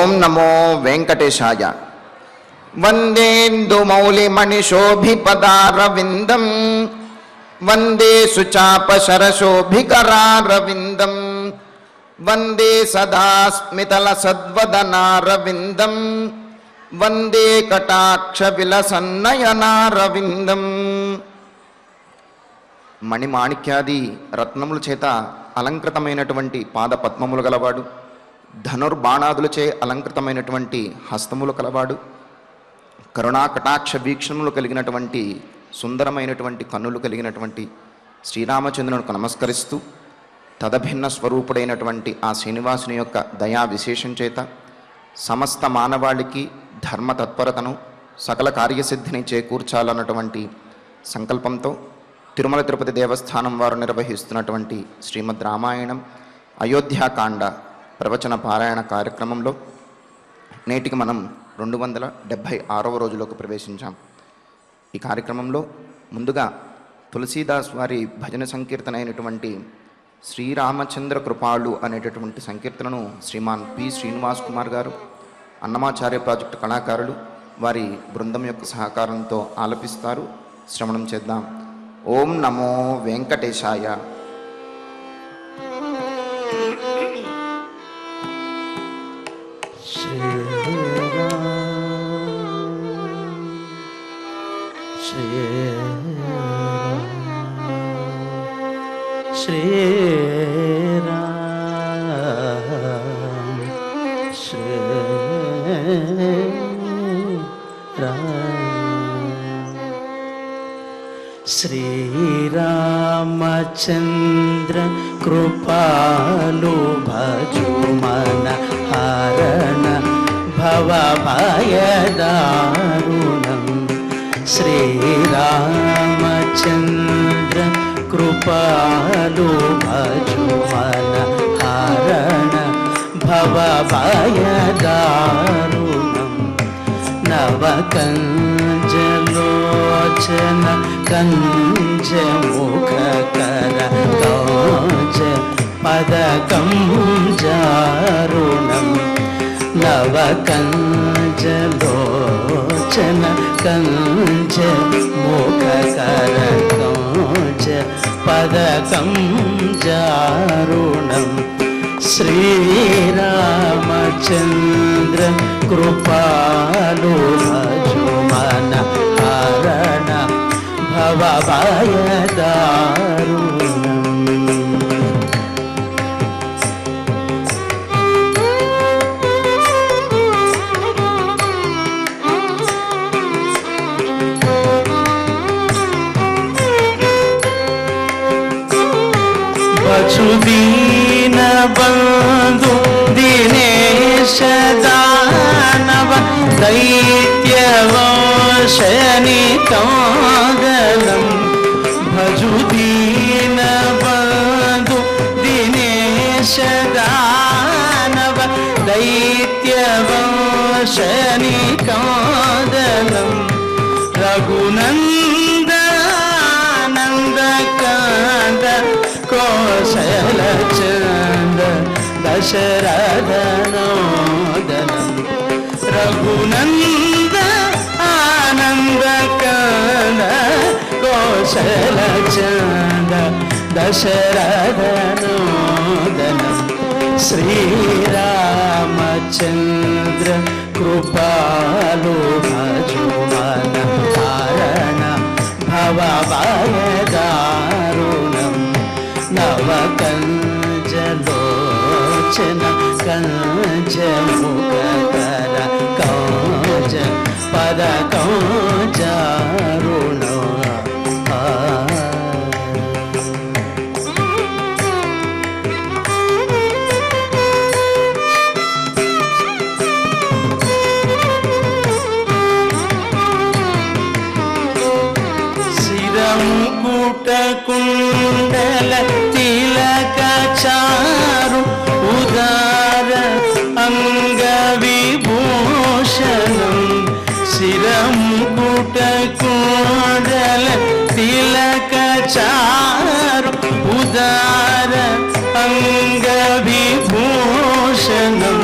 ఓం నమో వెంకటేశాయ. వందేందుమౌళిమణిశోభిపదారవిందం వందే సుచాపశరశోభికరారవిందం వందే సదా స్మితలసద్వదనారవిందం వందే కటాక్ష విలసన్నయనారవిందం. మణిమాణిక్యాది రత్నముల చేత అలంకృతమైనటువంటి పాద పద్మములు గలవాడు, ధనుర్బాణాదులచే అలంకృతమైనటువంటి హస్తములు కలవాడు, కరుణా కటాక్ష వీక్షణములు కలిగినటువంటి సుందరమైనటువంటి కన్నులు కలిగినటువంటి శ్రీరామచంద్రునికి నమస్కరిస్తూ తదభిన్న స్వరూపుడైనటువంటి ఆ శ్రీనివాసుని యొక్క దయా విశేషం చేత సమస్త మానవాళికి ధర్మతత్పరతను సకల కార్యసిద్ధిని చేకూర్చాలన్నటువంటి సంకల్పంతో తిరుమల తిరుపతి దేవస్థానం వారు నిర్వహిస్తున్నటువంటి శ్రీమద్ రామాయణం అయోధ్యాకాండ ప్రవచన పారాయణ కార్యక్రమంలో నేటికి మనం 276వ రోజులోకి ప్రవేశించాం. ఈ కార్యక్రమంలో ముందుగా తులసీదాస్ వారి భజన సంకీర్తన అయినటువంటి శ్రీరామచంద్ర కృపాళు అనేటటువంటి సంకీర్తనను శ్రీమాన్ పి శ్రీనివాస్ కుమార్ గారు, అన్నమాచార్య ప్రాజెక్టు కళాకారులు వారి బృందం యొక్క సహకారంతో ఆలపిస్తారు. శ్రవణం చేద్దాం. ఓం నమో వెంకటేశాయ. శ్రీరామచంద్ర కృపాలు భజుమన హరణ భవభయదారుణం. శ్రీరామచంద్ర కృపాలు భజుమన హరణ భవభయదారుణం. నవకంజలోచన కంజముఖకర కౌజ పదకం జారుణం. నవకంజలోచన కంజముఖకర కౌజ పదకం జారుణం. శ్రీరామచంద్ర కృపాలు భజుమన హరణ భవభయదారుణం. వసుదీన బంధు దినేశ దానవ దైత్యవశనికాగలం. భజుదీన బంధు దినేశ దానవ దైత్యవశనికాగలం. రఘునందనందకాంద కౌశలచంద దశరథనోదనం. రఘునంద ఆనందకాంద కౌశలచంద దశరథనోదనం. శ్రీరామచంద్ర కృపాలు భజుమన హరణ భవభయదారుణం. నవకంజలోచన కంజముఖకర కౌజ పదకం జారుణం. కుండల తిలక చారు ఉదార అంగ విభూషణం. శిరం కుట కుండల తిలక చారు ఉదార అంగ విభూషణం.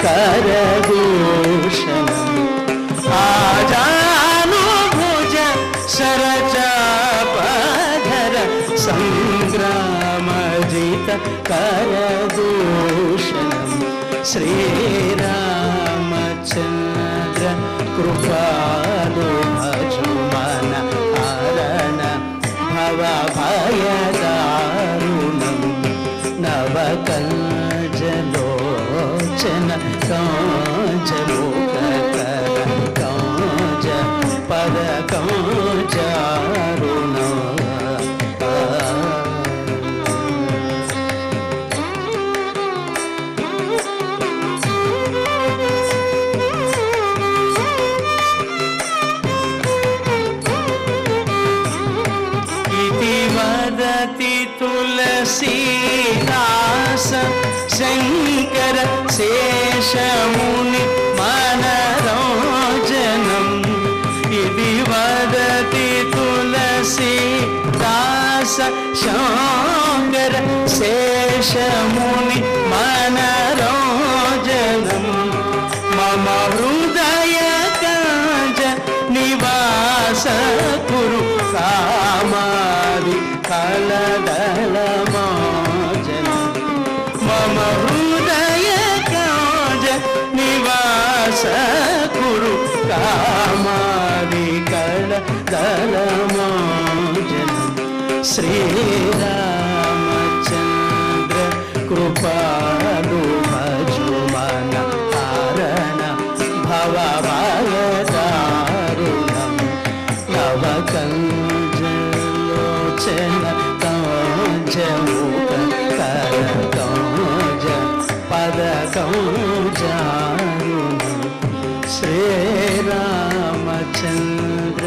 करदूषणम् आजानुभुज सरचापधर सङ्ग्रामजित करदूषणम् श्रीरामचन्द्र कृपालु भजुमन हरण भवभयदारुणम् नवकञ्जलोचन काञ्चलोककर काञ्च पद काञ्चारुण तुलसीदास शंकर शेषमुनि मनरोजनम् इति वदति तुलसीदास शंकर शेषमुनि मनरोजनम् मम हृदय काज निवास कुरु कामादि कलदलमोचनम् मम हृदय काज निवास कुरु कामादि कलदलमोचनम् श्रीरामचन्द्र कृपालु भजुमन हरण भवभयदारुणम् नवकञ्जलोचन काञ्चमुख कर काञ्च पद काञ्चारुणम् श्रीरामचन्द्र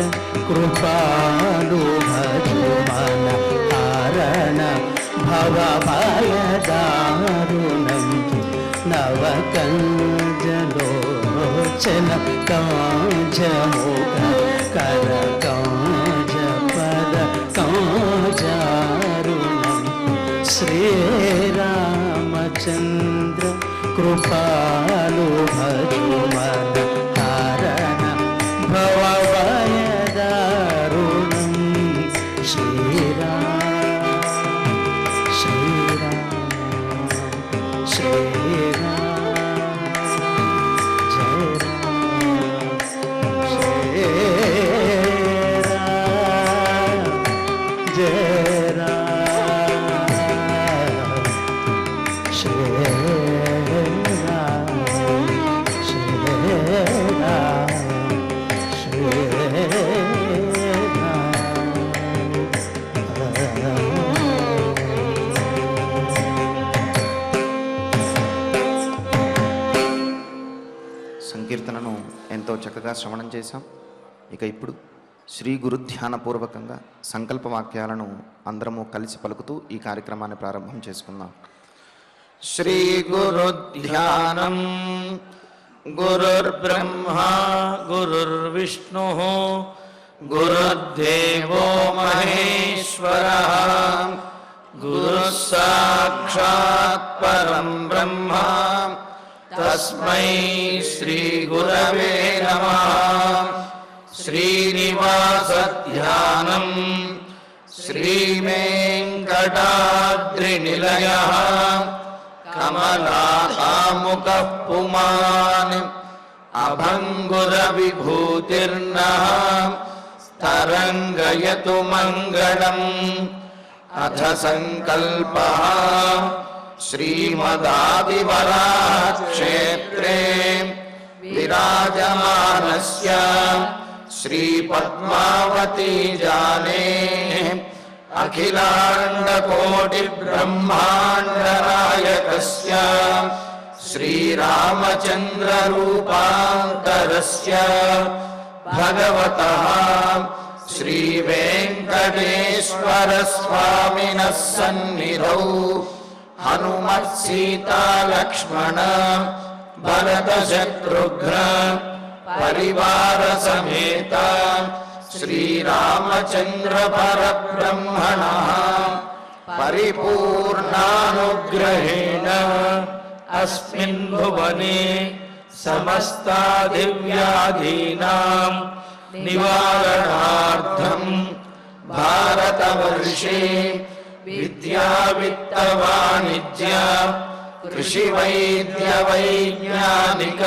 कृपालु भजुमन हरण भवभयदारुणम् नवकञ्जलोचन काञ्चमुख कर काञ्च पद काञ्चारुणम् श्रीरामचन्द्र कृपालु भजुमन हरण भवभयदारुणम् श्रीराम श्रीराम श्रीराम जय राम जय राम श्री राम సంకీర్తనను ఎంతో చక్కగా శ్రవణం చేశాం. ఇక ఇప్పుడు శ్రీ గురు ధ్యానపూర్వకంగా సంకల్ప వాక్యాలను అందరము కలిసి పలుకుతూ ఈ కార్యక్రమాన్ని ప్రారంభం చేసుకుందాం. శ్రీ గురు ధ్యానం గురుర్బ్రహ్మా గురుర్విష్ణుః గురుర్దేవో మహేశ్వరః గురుః సాక్షాత్ పరం బ్రహ్మ తస్మై శ్రీ గురవే నమః. శ్రీనివాస ధ్యానం శ్రీవేంకటాద్రి నిలయః కమలాముఖ పుమాన్ అభంగుర విభూతిర్నః తరంగయతు మంగళం. అథ సంకల్పః శ్రీమదాదివరాక్షేత్రే విరాజమానస్య శ్రీ పద్మావతీ జానే అఖిలాండకోటి బ్రహ్మాండ నాయకస్య శ్రీరామచంద్ర రూపాంతరస్య భగవతః శ్రీ వెంకటేశ్వర స్వామినః సన్నిధౌ హనుమత్ సీతా లక్ష్మణ భరత శత్రుఘ్న పరివార సమేత శ్రీరామచంద్ర పరబ్రహ్మణః పరిపూర్ణానుగ్రహేణ अस्मिन् भुवने समस्तादिव्याधीनां निवारणार्थं भारतवर्षे विद्यावित्तवाणिज्य कृषिवैद्यवैज्ञानिक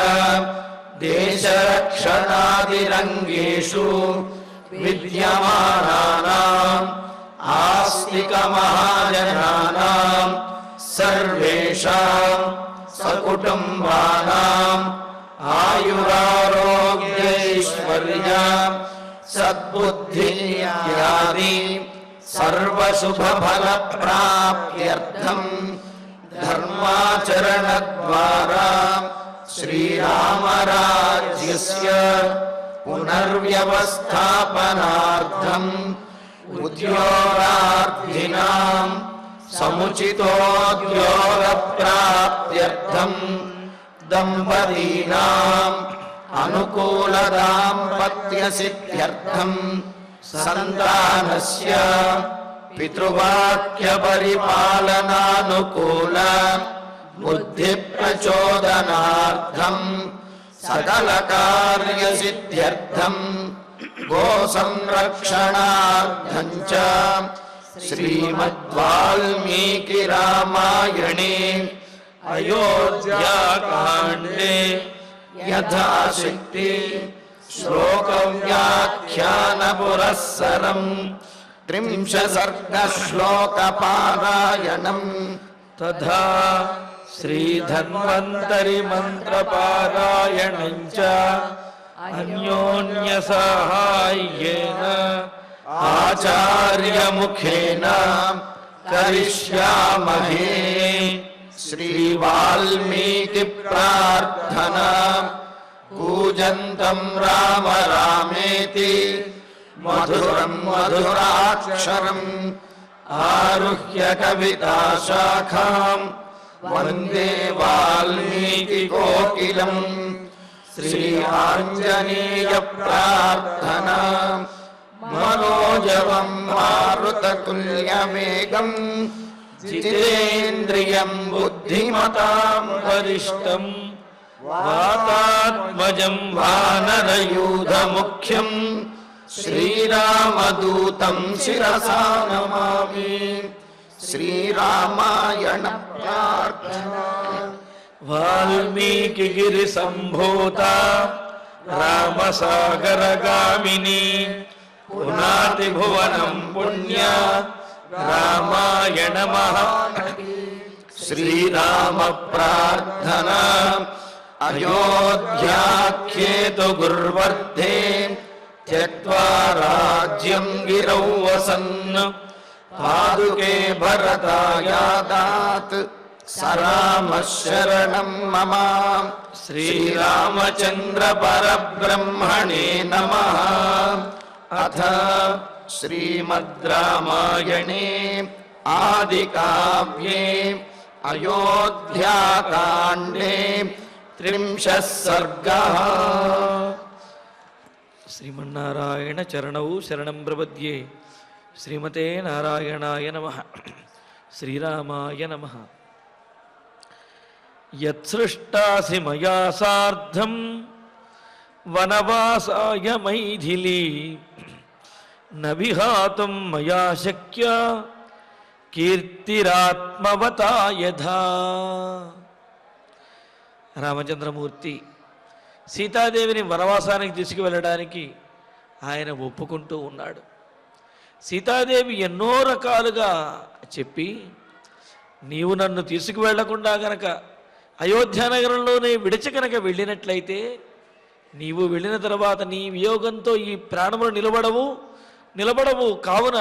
देशरक्षणादिरङ्गेषु विद्यमानानाम् आस्तिकमहाजनानां सर्वेषां सकुटुम्बानाम् आयुरारोग्यैश्वर्य सद्बुद्धिर्यादि सर्वशुभफलप्राप्त्यर्थं धर्माचरणद्वारा श्रीरामराज्यस्य पुनर्व्यवस्थापनार्थम् उद्योगार्थिनां समुचितोद्योगप्राप्त्यर्थं दम्पतीनाम् अनुकूलदाम्पत्यसिद्ध्यर्थं सन्तानस्य पितृवाक्यपरिपालनानुकूल बुद्धिप्रचोदनार्थं सकलकार्यसिद्ध्यर्थं गोसंरक्षणार्थं च श्रीमद्वाल्मीकिरामायणे अयोध्याकाण्डे यथाशक्ति श्लोकव्याख्यानपुरःसरम् 30 सर्गश्लोकपारायणम् तथा श्रीधन्वन्तरिमन्त्रपारायणं च अन्योन्यसाहाय्येन आचार्यमुखेन करिष्यामहे। श्रीवाल्मीकिप्रार्थना कूजन्तं राम रामेति मधुरं मधुराक्षरम् आरुह्य कविताशाखां वन्दे वाल्मीकिकोकिलम्। श्री आञ्जनेयप्रार्थना मनोजवं मारुततुल्यवेगं जितेन्द्रियं बुद्धिमतां वरिष्ठं वातात्मजं वानरयूथमुख्यं श्रीरामदूतं शिरसा नमामि। श्रीरामायण प्रार्थना। वाल्मीकिगिरिसम्भूता रामसागरगामिनी पुनातिभुवनं पुण्या रामायण श्रीराम प्रार्थना। अयोध्याख्येतु गुर्वर्धे त्यक्त्वा राज्यं गिरौ वसन् पादुके भरतायादात् स रामः शरणं मम। श्रीरामचन्द्र परब्रह्मणे नमः। अथ श्रीमद् रामायणे आदिकाव्ये अयोध्याकाण्डे 30 सर्गः। श्रीमन्नारायण चरणौ शरणं प्रपद्ये। श्रीमते नारायणाय नमः। श्रीरामाय नमः। यत्सृष्टासि मया सार्धं वनवासाय मैथिली न विहातुं मया शक्य కీర్తిరాత్మవతా యథా. రామచంద్రమూర్తి సీతాదేవిని వనవాసానికి తీసుకువెళ్ళడానికి ఆయన ఒప్పుకుంటూ ఉన్నాడు. సీతాదేవి ఎన్నో రకాలుగా చెప్పి, నీవు నన్ను తీసుకువెళ్లకుండా గనక అయోధ్యానగరంలోనే విడిచి కనుక వెళ్ళినట్లయితే నీవు వెళ్ళిన తర్వాత నీ వియోగంతో ఈ ప్రాణములు నిలబడవు కావున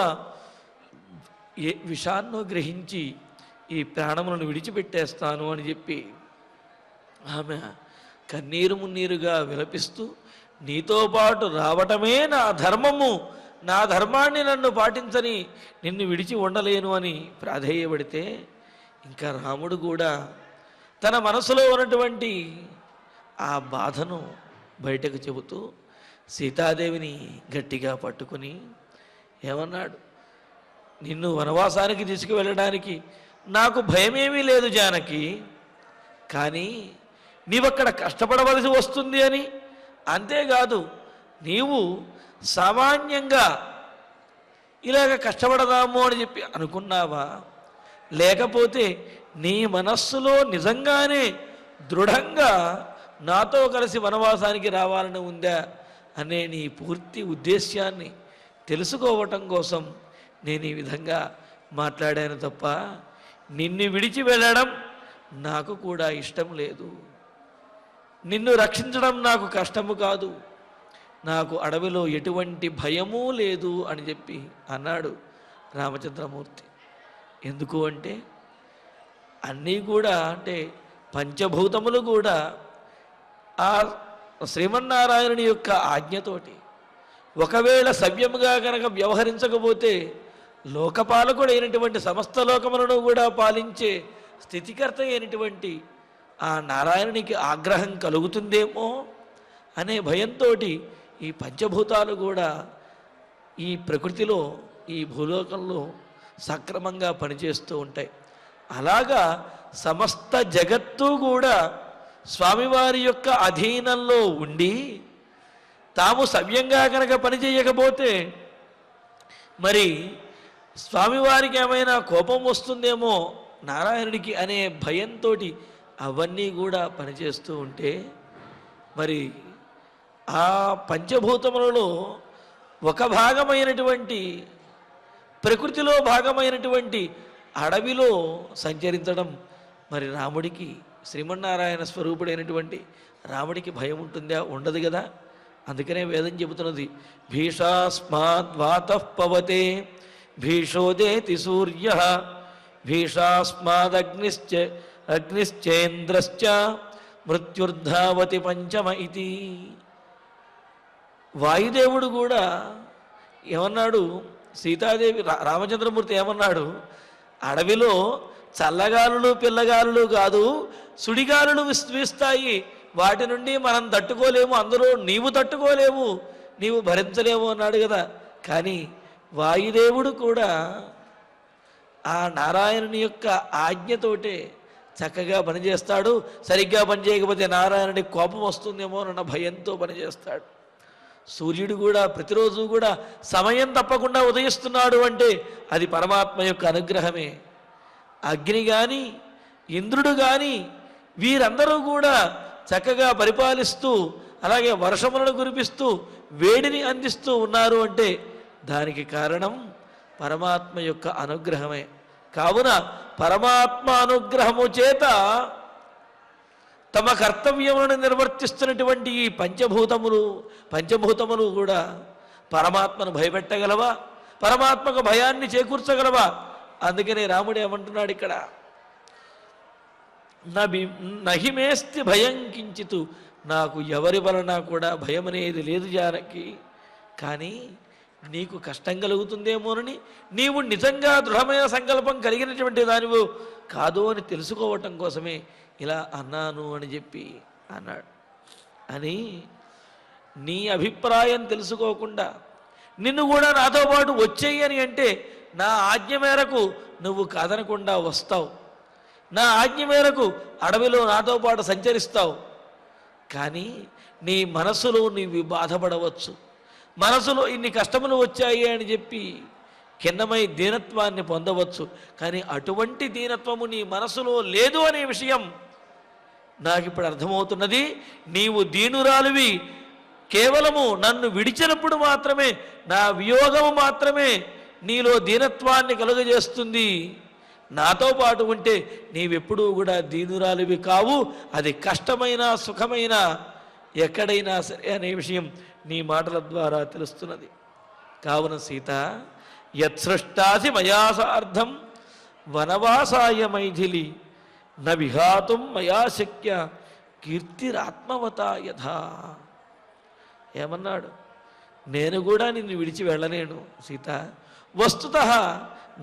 ఏ విషాన్నో గ్రహించి ఈ ప్రాణములను విడిచిపెట్టేస్తాను అని చెప్పి ఆమె కన్నీరు మున్నీరుగా విలపిస్తూ, నీతో పాటు రావటమే నా ధర్మము, నా ధర్మాన్ని నన్ను పాటించని నిన్ను విడిచి ఉండలేను అని ప్రాధేయపడితే, ఇంకా రాముడు కూడా తన మనసులో ఉన్నటువంటి ఆ బాధను బయటకు చెబుతూ సీతాదేవిని గట్టిగా పట్టుకుని ఏమన్నాడు, నిన్ను వనవాసానికి తీసుకువెళ్ళడానికి నాకు భయమేమీ లేదు జానకి, కానీ నీవక్కడ కష్టపడవలసి వస్తుంది అని, అంతేకాదు నీవు సామాన్యంగా ఇలాగ కష్టపడదాము అని చెప్పి అనుకున్నావా, లేకపోతే నీ మనస్సులో నిజంగానే దృఢంగా నాతో కలిసి వనవాసానికి రావాలని ఉందా అనే నీ పూర్తి ఉద్దేశ్యాన్ని తెలుసుకోవటం కోసం నేను ఈ విధంగా మాట్లాడాను తప్ప నిన్ను విడిచి వెళ్ళడం నాకు కూడా ఇష్టం లేదు. నిన్ను రక్షించడం నాకు కష్టము కాదు, నాకు అడవిలో ఎటువంటి భయమూ లేదు అని చెప్పి అన్నాడు రామచంద్రమూర్తి. ఎందుకు అంటే అన్నీ కూడా అంటే పంచభూతములు కూడా ఆ శ్రీమన్నారాయణుని యొక్క ఆజ్ఞతోటి ఒకవేళ సవ్యముగా కనుక వ్యవహరించకపోతే లోకపాలకుడైనటువంటి సమస్త లోకములను కూడా పాలించే స్థితికర్త అయినటువంటి ఆ నారాయణునికి ఆగ్రహం కలుగుతుందేమో అనే భయంతో ఈ పంచభూతాలు కూడా ఈ ప్రకృతిలో ఈ భూలోకంలో సక్రమంగా పనిచేస్తూ ఉంటాయి. అలాగా సమస్త జగత్తు కూడా స్వామివారి యొక్క అధీనంలో ఉండి తాము సవ్యంగా కనుక పనిచేయకపోతే మరి స్వామివారికి ఏమైనా కోపం వస్తుందేమో నారాయణుడికి అనే భయంతో అవన్నీ కూడా పనిచేస్తూ ఉంటే మరి ఆ పంచభూతములలో ఒక భాగమైనటువంటి ప్రకృతిలో భాగమైనటువంటి అడవిలో సంచరించడం మరి రాముడికి శ్రీమన్నారాయణ స్వరూపుడైనటువంటి రాముడికి భయం ఉంటుందా? ఉండదు కదా. అందుకనే వేదం చెబుతున్నది, భీషాస్మాద్వాతః పవతే భీషోదేతి సూర్య అగ్నిశ్చేంద్రశ్చ మృత్యుర్ధావతి పంచమ ఇది. వాయుదేవుడు కూడా ఏమన్నాడు, సీతాదేవి రామచంద్రమూర్తి ఏమన్నాడు, అడవిలో చల్లగాలులు పిల్లగాలులు కాదు సుడిగాలులు వీస్తాయి, వాటి నుండి మనం తట్టుకోలేము, అందరూ నీవు తట్టుకోలేవు, నీవు భరించలేవు అన్నాడు కదా. కానీ వాయుదేవుడు కూడా ఆ నారాయణుని యొక్క ఆజ్ఞతోటే చక్కగా పనిచేస్తాడు. సరిగ్గా పనిచేయకపోతే నారాయణుడికి కోపం వస్తుందేమో అన్న భయంతో పనిచేస్తాడు. సూర్యుడు కూడా ప్రతిరోజు కూడా సమయం తప్పకుండా ఉదయిస్తున్నాడు అంటే అది పరమాత్మ యొక్క అనుగ్రహమే. అగ్ని కానీ ఇంద్రుడు కానీ వీరందరూ కూడా చక్కగా పరిపాలిస్తూ అలాగే వర్షములను కురిపిస్తూ వేడిని అందిస్తూ ఉన్నారు అంటే దానికి కారణం పరమాత్మ యొక్క అనుగ్రహమే. కావున పరమాత్మ అనుగ్రహము చేత తమ కర్తవ్యములను నిర్వర్తిస్తున్నటువంటి ఈ పంచభూతములు కూడా పరమాత్మను భయపెట్టగలవా? పరమాత్మకు భయాన్ని చేకూర్చగలవా? అందుకనే రాముడు ఏమంటున్నాడు ఇక్కడ, నహిమేస్తి భయం కించితు, నాకు ఎవరి వలన కూడా భయం అనేది లేదు జానకి. కానీ నీకు కష్టం కలుగుతుందేమోనని, నీవు నిజంగా దృఢమైన సంకల్పం కలిగినటువంటి దానివు కాదు అని తెలుసుకోవటం కోసమే ఇలా అన్నాను అని చెప్పి అన్నాడు. అని నీ అభిప్రాయం తెలుసుకోకుండా నిన్ను కూడా నాతో పాటు వచ్చేయి అని అంటే నా ఆజ్ఞ మేరకు నువ్వు కాదనకుండా వస్తావు, నా ఆజ్ఞ మేరకు అడవిలో నాతో పాటు సంచరిస్తావు. కానీ నీ మనసులో నీవు బాధపడవచ్చు, మనసులో ఇన్ని కష్టములు వచ్చాయి అని చెప్పి కిన్నమై దీనత్వాన్ని పొందవచ్చు. కానీ అటువంటి దీనత్వము నీ మనసులో లేదు అనే విషయం నాకు ఇప్పుడు అర్థమవుతున్నది. నీవు దీనురాలివి, కేవలము నన్ను విడిచినప్పుడు మాత్రమే, నా వియోగము మాత్రమే నీలో దీనత్వాన్ని కలుగజేస్తుంది. నాతో పాటు ఉంటే నీవెప్పుడూ కూడా దీనురాలివి కావు. అది కష్టమైన సుఖమైన ఎక్కడైనా సరే అనే విషయం నీ మాటల ద్వారా తెలుస్తున్నది. కావున సీత, యత్సృష్టాసి మయా సార్ధం వనవాసాయ మైథిలి న విహాతుం మయా శక్య కీర్తిరాత్మవతా యథా. ఏమన్నాడు, నేను కూడా నిన్ను విడిచి వెళ్ళలేను సీత. వస్తుతః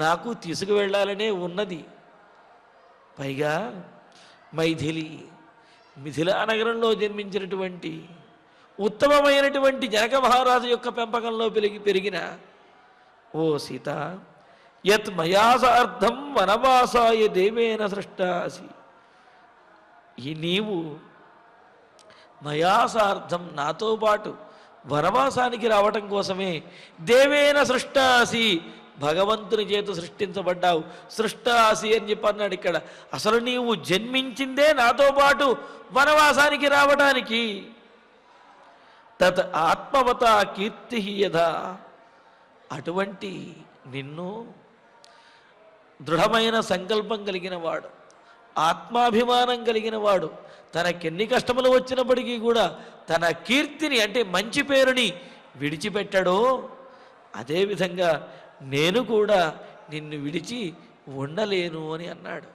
నాకు తీసుకువెళ్ళాలనే ఉన్నది. పైగా మైథిలి, మిథిలా నగరంలో జన్మించినటువంటి ఉత్తమమైనటువంటి జనక మహారాజు యొక్క పెంపకంలో పెరిగిన ఓ సీత, యత్ మయా సార్ధం వనవాసాయ దేవేన సృష్టాసి, ఈ నీవు మయా సార్థం నాతో పాటు వనవాసానికి రావటం కోసమే దేవేన సృష్టాసి భగవంతుని చేత సృష్టించబడ్డావు. సృష్టాసి అని చెప్పి అన్నాడు ఇక్కడ. అసలు నీవు జన్మించిందే నాతో పాటు వనవాసానికి రావడానికి. తత్ ఆత్మవత కీర్తి యథా, అటువంటి నిన్ను దృఢమైన సంకల్పం కలిగిన వాడు, ఆత్మాభిమానం కలిగిన వాడు, తనకెన్ని కష్టములు వచ్చినప్పటికీ కూడా తన కీర్తిని అంటే మంచి పేరుని విడిచిపెట్టాడో అదేవిధంగా నేను కూడా నిన్ను విడిచి ఉండలేను అని అన్నాడు.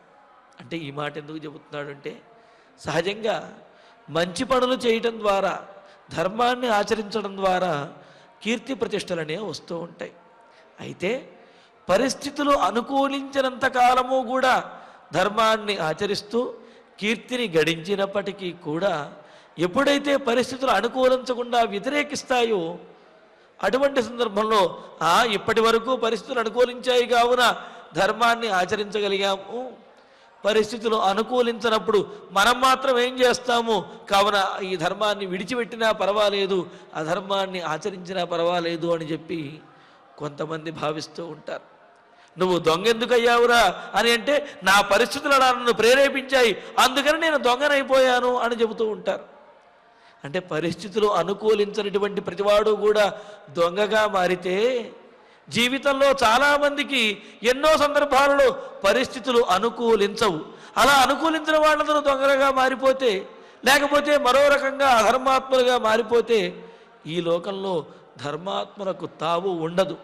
అంటే ఈ మాట ఎందుకు చెబుతున్నాడు అంటే, సహజంగా మంచి పనులు చేయటం ద్వారా, ధర్మాన్ని ఆచరించడం ద్వారా కీర్తి ప్రతిష్టలనే వస్తూ ఉంటాయి. అయితే పరిస్థితులు అనుకూలించినంత కాలము కూడా ధర్మాన్ని ఆచరిస్తూ కీర్తిని గడించినప్పటికీ కూడా ఎప్పుడైతే పరిస్థితులు అనుకూలించకుండా వ్యతిరేకిస్తాయో అటువంటి సందర్భంలో ఇప్పటి వరకు పరిస్థితులు అనుకూలించాయి కావున ధర్మాన్ని ఆచరించగలిగాము, పరిస్థితులు అనుకూలించినప్పుడు మనం మాత్రం ఏం చేస్తాము, కావున ఈ ధర్మాన్ని విడిచిపెట్టినా పర్వాలేదు, అధర్మాన్ని ఆచరించినా పర్వాలేదు అని చెప్పి కొంతమంది భావిస్తూ ఉంటారు. నువ్వు దొంగ ఎందుకు అయ్యావురా అని అంటే, నా పరిస్థితులు నన్ను ప్రేరేపించాయి, అందుకని నేను దొంగనైపోయాను అని చెబుతూ ఉంటారు. అంటే పరిస్థితులు అనుకూలించినటువంటి ప్రతివాడు కూడా దొంగగా మారితే, జీవితంలో చాలామందికి ఎన్నో సందర్భాలలో పరిస్థితులు అనుకూలించవు. అలా అనుకూలించిన వాళ్ళందరూ దొంగలుగా మారిపోతే, లేకపోతే మరో రకంగా అధర్మాత్ములుగా మారిపోతే ఈ లోకంలో ధర్మాత్ములకు తావు ఉండదు.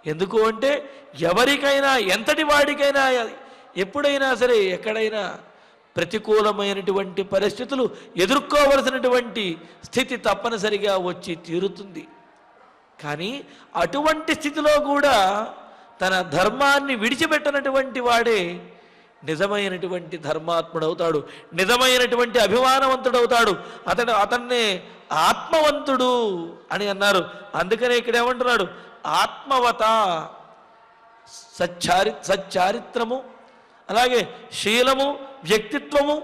ఎందుకు అంటే, ఎవరికైనా ఎంతటి వాడికైనా ఎప్పుడైనా సరే ఎక్కడైనా ప్రతికూలమైనటువంటి పరిస్థితులు ఎదుర్కోవలసినటువంటి స్థితి తప్పనిసరిగా వచ్చి తీరుతుంది. కానీ అటువంటి స్థితిలో కూడా తన ధర్మాన్ని విడిచిపెట్టనటువంటి వాడే నిజమైనటువంటి ధర్మాత్ముడవుతాడు, నిజమైనటువంటి అభిమానవంతుడవుతాడు. అతన్నే ఆత్మవంతుడు అని అన్నారు. అందుకనే ఇక్కడ ఏమంటున్నాడు, ఆత్మవత, సచ్చారిత్రము, అలాగే శీలము, వ్యక్తిత్వము,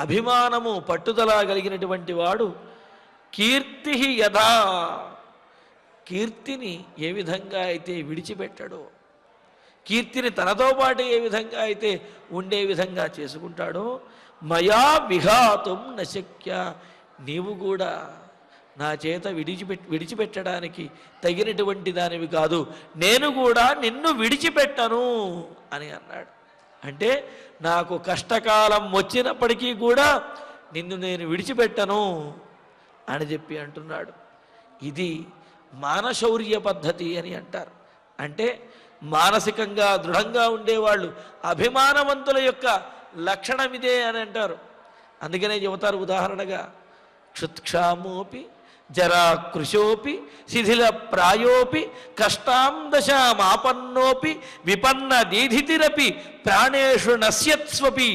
అభిమానము, పట్టుదల కలిగినటువంటి వాడు కీర్తి యథా, కీర్తిని ఏ విధంగా అయితే విడిచిపెట్టాడో, కీర్తిని తనతో పాటు ఏ విధంగా అయితే ఉండే విధంగా చేసుకుంటాడో, మయా విఘాతుం నశక్య, నీవు కూడా నా చేత విడిచిపెట్టడానికి తగినటువంటి దానివి కాదు, నేను కూడా నిన్ను విడిచిపెట్టను అని అన్నాడు. అంటే నాకు కష్టకాలం వచ్చినప్పటికీ కూడా నిన్ను నేను విడిచిపెట్టను అని చెప్పి అంటున్నాడు. ఇది మానశౌర్య పద్ధతి అని అంటారు. అంటే మానసికంగా దృఢంగా ఉండేవాళ్ళు, అభిమానవంతుల యొక్క లక్షణం ఇదే అని అంటారు. అందుకనే చెబుతారు ఉదాహరణగా, క్షుత్క్షామోపి జరాకృశోపి శిథిల ప్రాయోపి కష్టాం దశామాపన్నోపి విపన్న దీధితిరపి ప్రాణేషు నశ్యత్స్వపి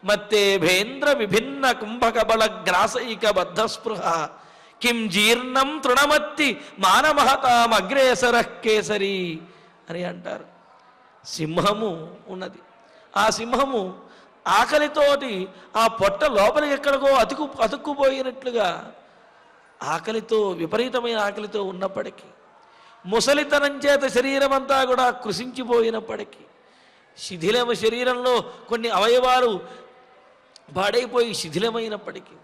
మత్తేభేంద్ర విభిన్న కుంభకబల గ్రాసైక బద్ధస్పృహ కిం జీర్ణం తృణమత్తి మానమహతామగ్రేసర కేసరి అని అంటారు. సింహము ఉన్నది. ఆ సింహము ఆకలితోటి ఆ పొట్ట లోపలికి ఎక్కడికో అతుక్కుపోయినట్లుగా ఆకలితో, విపరీతమైన ఆకలితో ఉన్నప్పటికీ, ముసలితనం చేత శరీరం అంతా కూడా కృషించిపోయినప్పటికీ, శరీరంలో కొన్ని అవయవాలు పాడైపోయి శిథిలమైనప్పటికీ,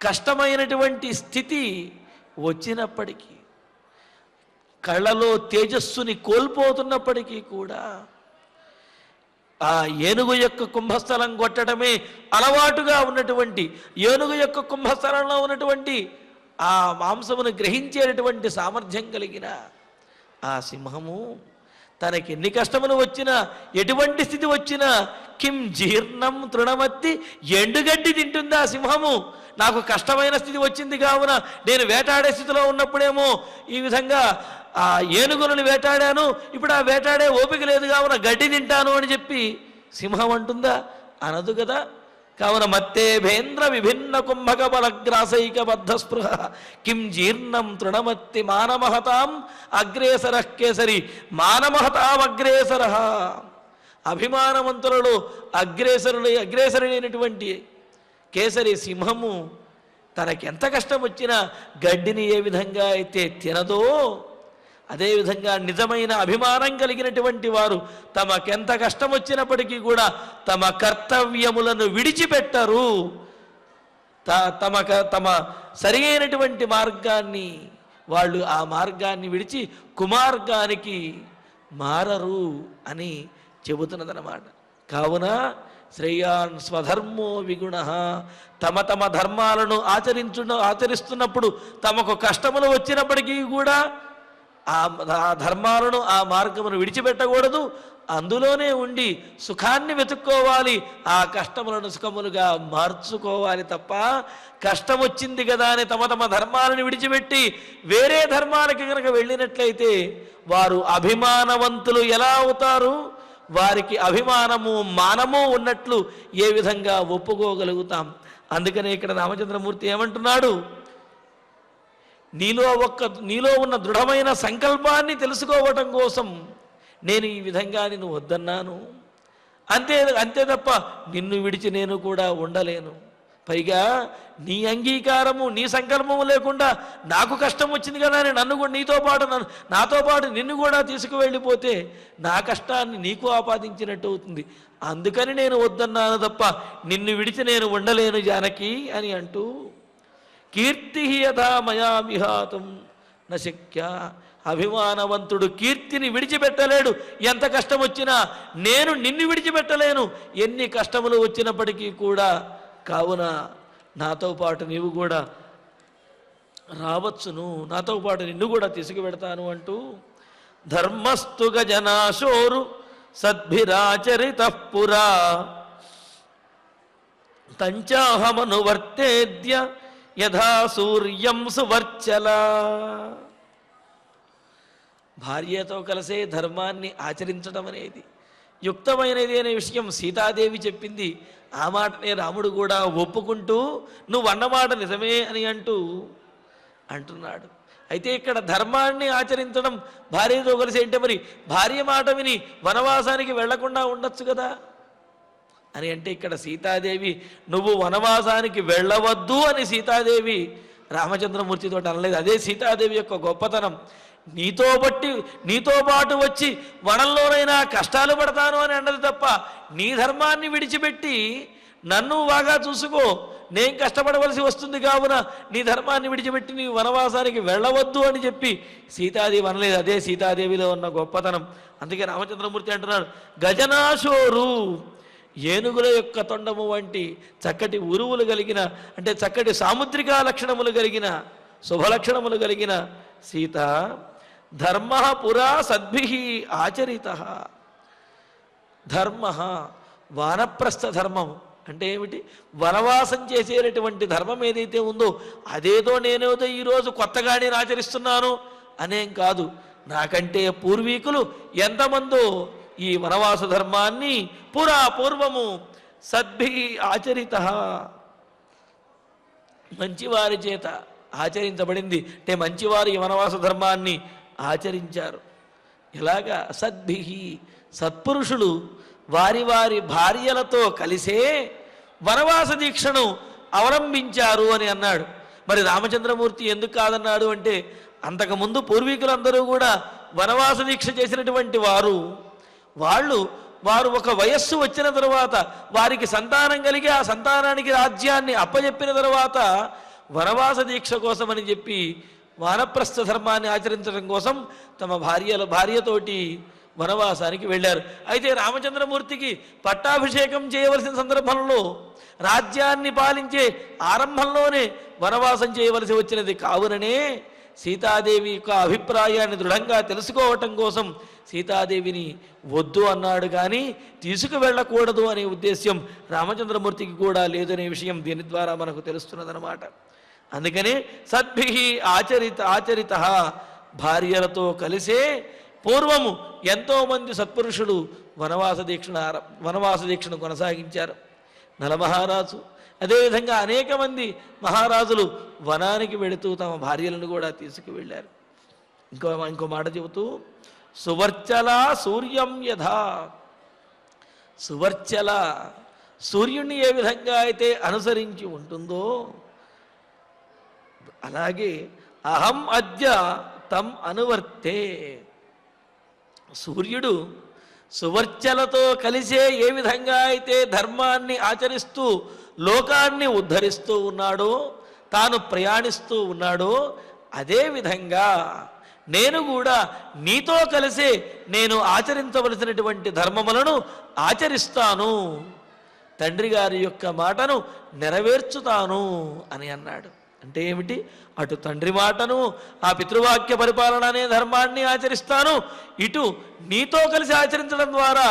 కష్టమైనటువంటి స్థితి వచ్చినప్పటికీ, కళ్ళలో తేజస్సుని కోల్పోతున్నప్పటికీ కూడా ఆ ఏనుగు యొక్క కుంభస్థలం కొట్టడమే అలవాటుగా ఉన్నటువంటి, ఏనుగు యొక్క కుంభస్థలంలో ఉన్నటువంటి ఆ మాంసమును గ్రహించేటటువంటి సామర్థ్యం కలిగిన ఆ సింహము తనకి ఎన్ని కష్టములు వచ్చినా, ఎటువంటి స్థితి వచ్చినా, కిం జీర్ణం తృణమత్తి, ఎండుగడ్డి తింటుంది ఆ సింహము. నాకు కష్టమైన స్థితి వచ్చింది కావున నేను వేటాడే స్థితిలో ఉన్నప్పుడేమో ఈ విధంగా ఆ ఏనుగులను వేటాడాను, ఇప్పుడు ఆ వేటాడే ఓపిక లేదు కావున గడ్డి తింటాను అని చెప్పి సింహం అంటుందా? అనదు కదా. కావున మత్తేభేంద్ర విభిన్న కుంభక బలగ్రాసైక బద్ధస్పృహ కిం జీర్ణం తృణమత్తి మానమహతాం అగ్రేసర కేసరి, మానమహతాం అగ్రేసర, అభిమానవంతులలో అగ్రేసరుడైనటువంటి కేసరి సింహము తనకెంత కష్టం వచ్చినా గడ్డిని ఏ విధంగా అయితే తినదో, అదేవిధంగా నిజమైన అభిమానం కలిగినటువంటి వారు తమకెంత కష్టం వచ్చినప్పటికీ కూడా తమ కర్తవ్యములను విడిచిపెట్టరు. తమ సరి అయినటువంటి మార్గాన్ని వాళ్ళు ఆ మార్గాన్ని విడిచి కుమార్గానికి మారరు అని చెబుతున్నదన్నమాట. కావున శ్రేయాన్ స్వధర్మో విగుణ, తమ ధర్మాలను ఆచరిస్తున్నప్పుడు తమకు కష్టములు వచ్చినప్పటికీ కూడా ఆ ధర్మాలను ఆ మార్గమును విడిచిపెట్టకూడదు. అందులోనే ఉండి సుఖాన్ని వెతుక్కోవాలి, ఆ కష్టములను సుఖములుగా మార్చుకోవాలి తప్ప కష్టం వచ్చింది కదా అని తమ ధర్మాలను విడిచిపెట్టి వేరే ధర్మాలకి కనుక వెళ్ళినట్లయితే వారు అభిమానవంతులు ఎలా అవుతారు? వారికి అభిమానము మానము ఉన్నట్లు ఏ విధంగా ఒప్పుకోగలుగుతాం? అందుకనే ఇక్కడ రామచంద్రమూర్తి ఏమంటున్నాడు, నీలో ఉన్న దృఢమైన సంకల్పాన్ని తెలుసుకోవటం కోసం నేను ఈ విధంగా నిన్ను వద్దన్నాను, అంతే తప్ప నిన్ను విడిచి నేను కూడా ఉండలేను. పైగా నీ అంగీకారము నీ సంకల్పము లేకుండా నాకు కష్టం వచ్చింది కదా అని నన్ను కూడా నాతో పాటు నిన్ను కూడా తీసుకువెళ్ళిపోతే నా కష్టాన్ని నీకు ఆపాదించినట్టు అవుతుంది. అందుకని నేను వద్దన్నాను తప్ప నిన్ను విడిచి నేను ఉండలేను జానకి అని అంటూ, కీర్తి యథా మయా విహాతం నశక్య, అభిమానవంతుడు కీర్తిని విడిచిపెట్టలేడు. ఎంత కష్టం వచ్చినా నేను నిన్ను విడిచిపెట్టలేను, ఎన్ని కష్టములు వచ్చినప్పటికీ కూడా. కావున నాతో పాటు నీవు కూడా రావచ్చును, నాతో పాటు నిన్ను కూడా తీసుకువెడతాను అంటూ, ధర్మస్తు గజనాశోరు సద్భిరాచరిత పురా తంచాహమనువర్తేద్య యథా సూర్యం సువర్చల. భార్యతో కలిసే ధర్మాన్ని ఆచరించడం అనేది యుక్తమైనది అనే విషయం సీతాదేవి చెప్పింది. ఆ మాటనే రాముడు కూడా ఒప్పుకుంటూ నువ్వు అన్నమాట నిజమే అని అంటున్నాడు. అయితే ఇక్కడ ధర్మాన్ని ఆచరించడం భార్యతో కలిసి అంటే మరి భార్య మాట విని వనవాసానికి వెళ్లకుండా ఉండొచ్చు కదా అని అంటే, ఇక్కడ సీతాదేవి నువ్వు వనవాసానికి వెళ్ళవద్దు అని సీతాదేవి రామచంద్రమూర్తితో అనలేదు. అదే సీతాదేవి యొక్క గొప్పతనం. నీతో పాటు వచ్చి వనంలోనైనా కష్టాలు పడతాను అని అన్నది తప్ప నీ ధర్మాన్ని విడిచిపెట్టి నన్ను బాగా చూసుకో, నేను కష్టపడవలసి వస్తుంది కావున నీ ధర్మాన్ని విడిచిపెట్టి నీ వనవాసానికి వెళ్ళవద్దు అని చెప్పి సీతాదేవి అనలేదు. అదే సీతాదేవిలో ఉన్న గొప్పతనం. అందుకే రామచంద్రమూర్తి అంటున్నాడు, గజనాశోరు, ఏనుగుల యొక్క తొండము వంటి చక్కటి ఉరువులు కలిగిన, అంటే చక్కటి సాముద్రికా లక్షణములు కలిగిన, శుభలక్షణములు కలిగిన సీత, ధర్మ పురా సద్భి ఆచరిత. ధర్మ, వానప్రస్థ ధర్మం అంటే ఏమిటి? వనవాసం చేసేటటువంటి ధర్మం ఏదైతే ఉందో అదేదో నేనేదో ఈరోజు కొత్తగా నేను ఆచరిస్తున్నాను అనేం కాదు. నాకంటే పూర్వీకులు ఎంతమందో ఈ వనవాస ధర్మాన్ని పూర్వము సద్భి ఆచరిత, మంచివారి చేత ఆచరించబడింది. అంటే మంచివారు ఈ వనవాస ధర్మాన్ని ఆచరించారు. ఎలాగా? సద్భి, సత్పురుషులు వారి వారి భార్యలతో కలిసే వనవాస దీక్షను అవలంబించారు అని అన్నాడు. మరి రామచంద్రమూర్తి ఎందుకు కాదన్నాడు అంటే, అంతకుముందు పూర్వీకులందరూ కూడా వనవాస దీక్ష చేసినటువంటి వారు ఒక వయస్సు వచ్చిన తరువాత వారికి సంతానం కలిగి ఆ సంతానానికి రాజ్యాన్ని అప్పజెప్పిన తరువాత వనవాస దీక్ష కోసమని చెప్పి వానప్రస్థ ధర్మాన్ని ఆచరించడం కోసం తమ భార్యతోటి వనవాసానికి వెళ్ళారు. అయితే రామచంద్రమూర్తికి పట్టాభిషేకం చేయవలసిన సందర్భంలో రాజ్యాన్ని పాలించే ఆరంభంలోనే వనవాసం చేయవలసి వచ్చినది. కావుననే సీతాదేవి యొక్క అభిప్రాయాన్ని దృఢంగా తెలుసుకోవటం కోసం సీతాదేవిని వద్దు అన్నాడు, కానీ తీసుకువెళ్ళకూడదు అనే ఉద్దేశ్యం రామచంద్రమూర్తికి కూడా లేదనే విషయం దీని ద్వారా మనకు తెలుస్తున్నదన్నమాట. అందుకనే సద్భి ఆచరిత, భార్యలతో కలిసే పూర్వము ఎంతోమంది సత్పురుషులు వనవాస దీక్షను కొనసాగించారు. నలమహారాజు, అదేవిధంగా అనేక మంది మహారాజులు వనానికి వెళుతూ తమ భార్యలను కూడా తీసుకువెళ్ళారు. ఇంకో మాట చెబుతూ, సువర్చల సూర్యం యథా, సువర్చల సూర్యుడిని ఏ విధంగా అయితే అనుసరించి ఉంటుందో అలాగే అహం అద్య తం అనువర్తే. సూర్యుడు సువర్చలతో కలిసే ఏ విధంగా అయితే ధర్మాన్ని ఆచరిస్తూ లోకాన్ని ఉద్ధరిస్తూ ఉన్నాడో, తాను ప్రయాణిస్తూ ఉన్నాడో, అదేవిధంగా నేను కూడా నీతో కలిసే నేను ఆచరించవలసినటువంటి ధర్మములను ఆచరిస్తాను, తండ్రి గారి యొక్క మాటను నెరవేర్చుతాను అని అన్నాడు. అంటే ఏమిటి? అటు తండ్రి మాటను, ఆ పితృవాక్య పరిపాలన అనే ధర్మాన్ని ఆచరిస్తాను, ఇటు నీతో కలిసి ఆచరించడం ద్వారా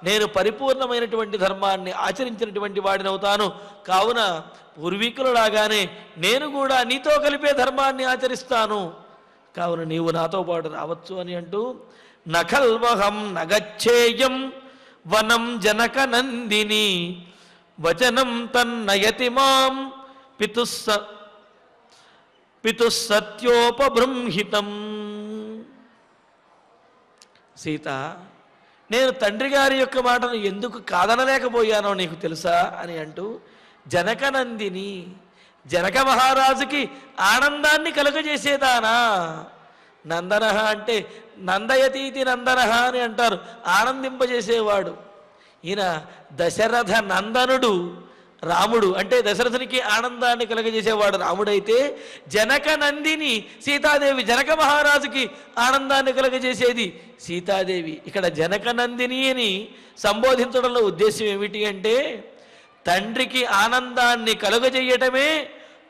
నేను పరిపూర్ణమైనటువంటి ధర్మాన్ని ఆచరించినటువంటి వాడినవుతాను. కావున పూర్వీకులలాగానే నేను కూడా నీతో కలిపే ధర్మాన్ని ఆచరిస్తాను, కావున నీవు నాతో పాటు రావచ్చు అని అంటూ నఖల్వహం నగచ్చేయం వనం జనక నందిని వచనం తన్నయతి మాం పితుస్సత్యోపబృంహితం. సీత, నేను తండ్రి గారి యొక్క మాటను ఎందుకు కాదనలేకపోయానో నీకు తెలుసా అని అంటూ జనకనందిని, జనక మహారాజుకి ఆనందాన్ని కలుగజేసేదానా. నందన అంటే నందయతీతి నందన అని అంటారు, ఆనందింపజేసేవాడు. ఈయన దశరథ నందనుడు రాముడు, అంటే దశరథునికి ఆనందాన్ని కలగజేసేవాడు రాముడైతే, జనక నందిని సీతాదేవి, జనక మహారాజుకి ఆనందాన్ని కలగజేసేది సీతాదేవి. ఇక్కడ జనక నందిని అని సంబోధించడంలో ఉద్దేశం ఏమిటి అంటే, తండ్రికి ఆనందాన్ని కలుగజేయటమే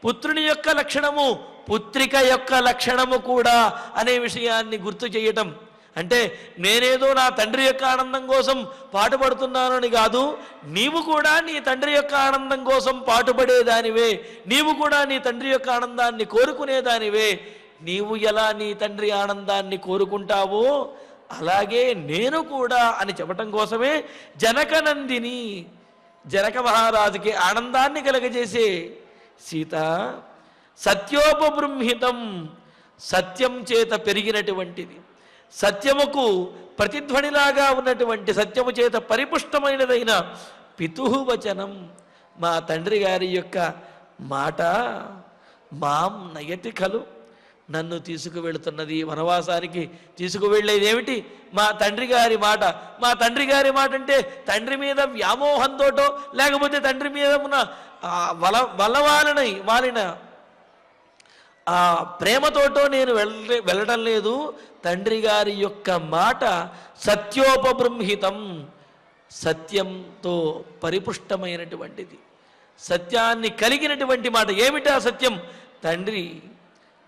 పుత్రుని యొక్క లక్షణము, పుత్రిక యొక్క లక్షణము కూడా అనే విషయాన్ని గుర్తు చేయటం. అంటే నేనేదో నా తండ్రి యొక్క ఆనందం కోసం పాటుపడుతున్నానని కాదు, నీవు కూడా నీ తండ్రి యొక్క ఆనందం కోసం పాటుపడేదానివే, నీవు కూడా నీ తండ్రి యొక్క ఆనందాన్ని కోరుకునేదానివే. నీవు ఎలా నీ తండ్రి ఆనందాన్ని కోరుకుంటావో అలాగే నేను కూడా అని చెప్పటం కోసమే జనకనందిని, జనక మహారాజుకి ఆనందాన్ని కలగజేసే సీత. సత్యోపబృంహితం, సత్యం చేత పెరిగినటువంటిది, సత్యముకు ప్రతిధ్వనిలాగా ఉన్నటువంటి, సత్యము చేత పరిపుష్టమైనదైన పితుహువచనం, మా తండ్రి గారి యొక్క మాట మాం నయతి ఖలు, నన్ను తీసుకువెళుతున్నది, వనవాసానికి తీసుకువెళ్ళేది ఏమిటి? మా తండ్రి గారి మాట. మా తండ్రి గారి మాట అంటే తండ్రి మీద వ్యామోహంతోటో లేకపోతే తండ్రి మీద ఉన్న వాలిన ఆ ప్రేమతోటో నేను వెళ్ళడం లేదు. తండ్రి గారి యొక్క మాట సత్యోపబృంహితం, సత్యంతో పరిపుష్టమైనటువంటిది, సత్యాన్ని కలిగినటువంటి మాట. ఏమిటా సత్యం? తండ్రి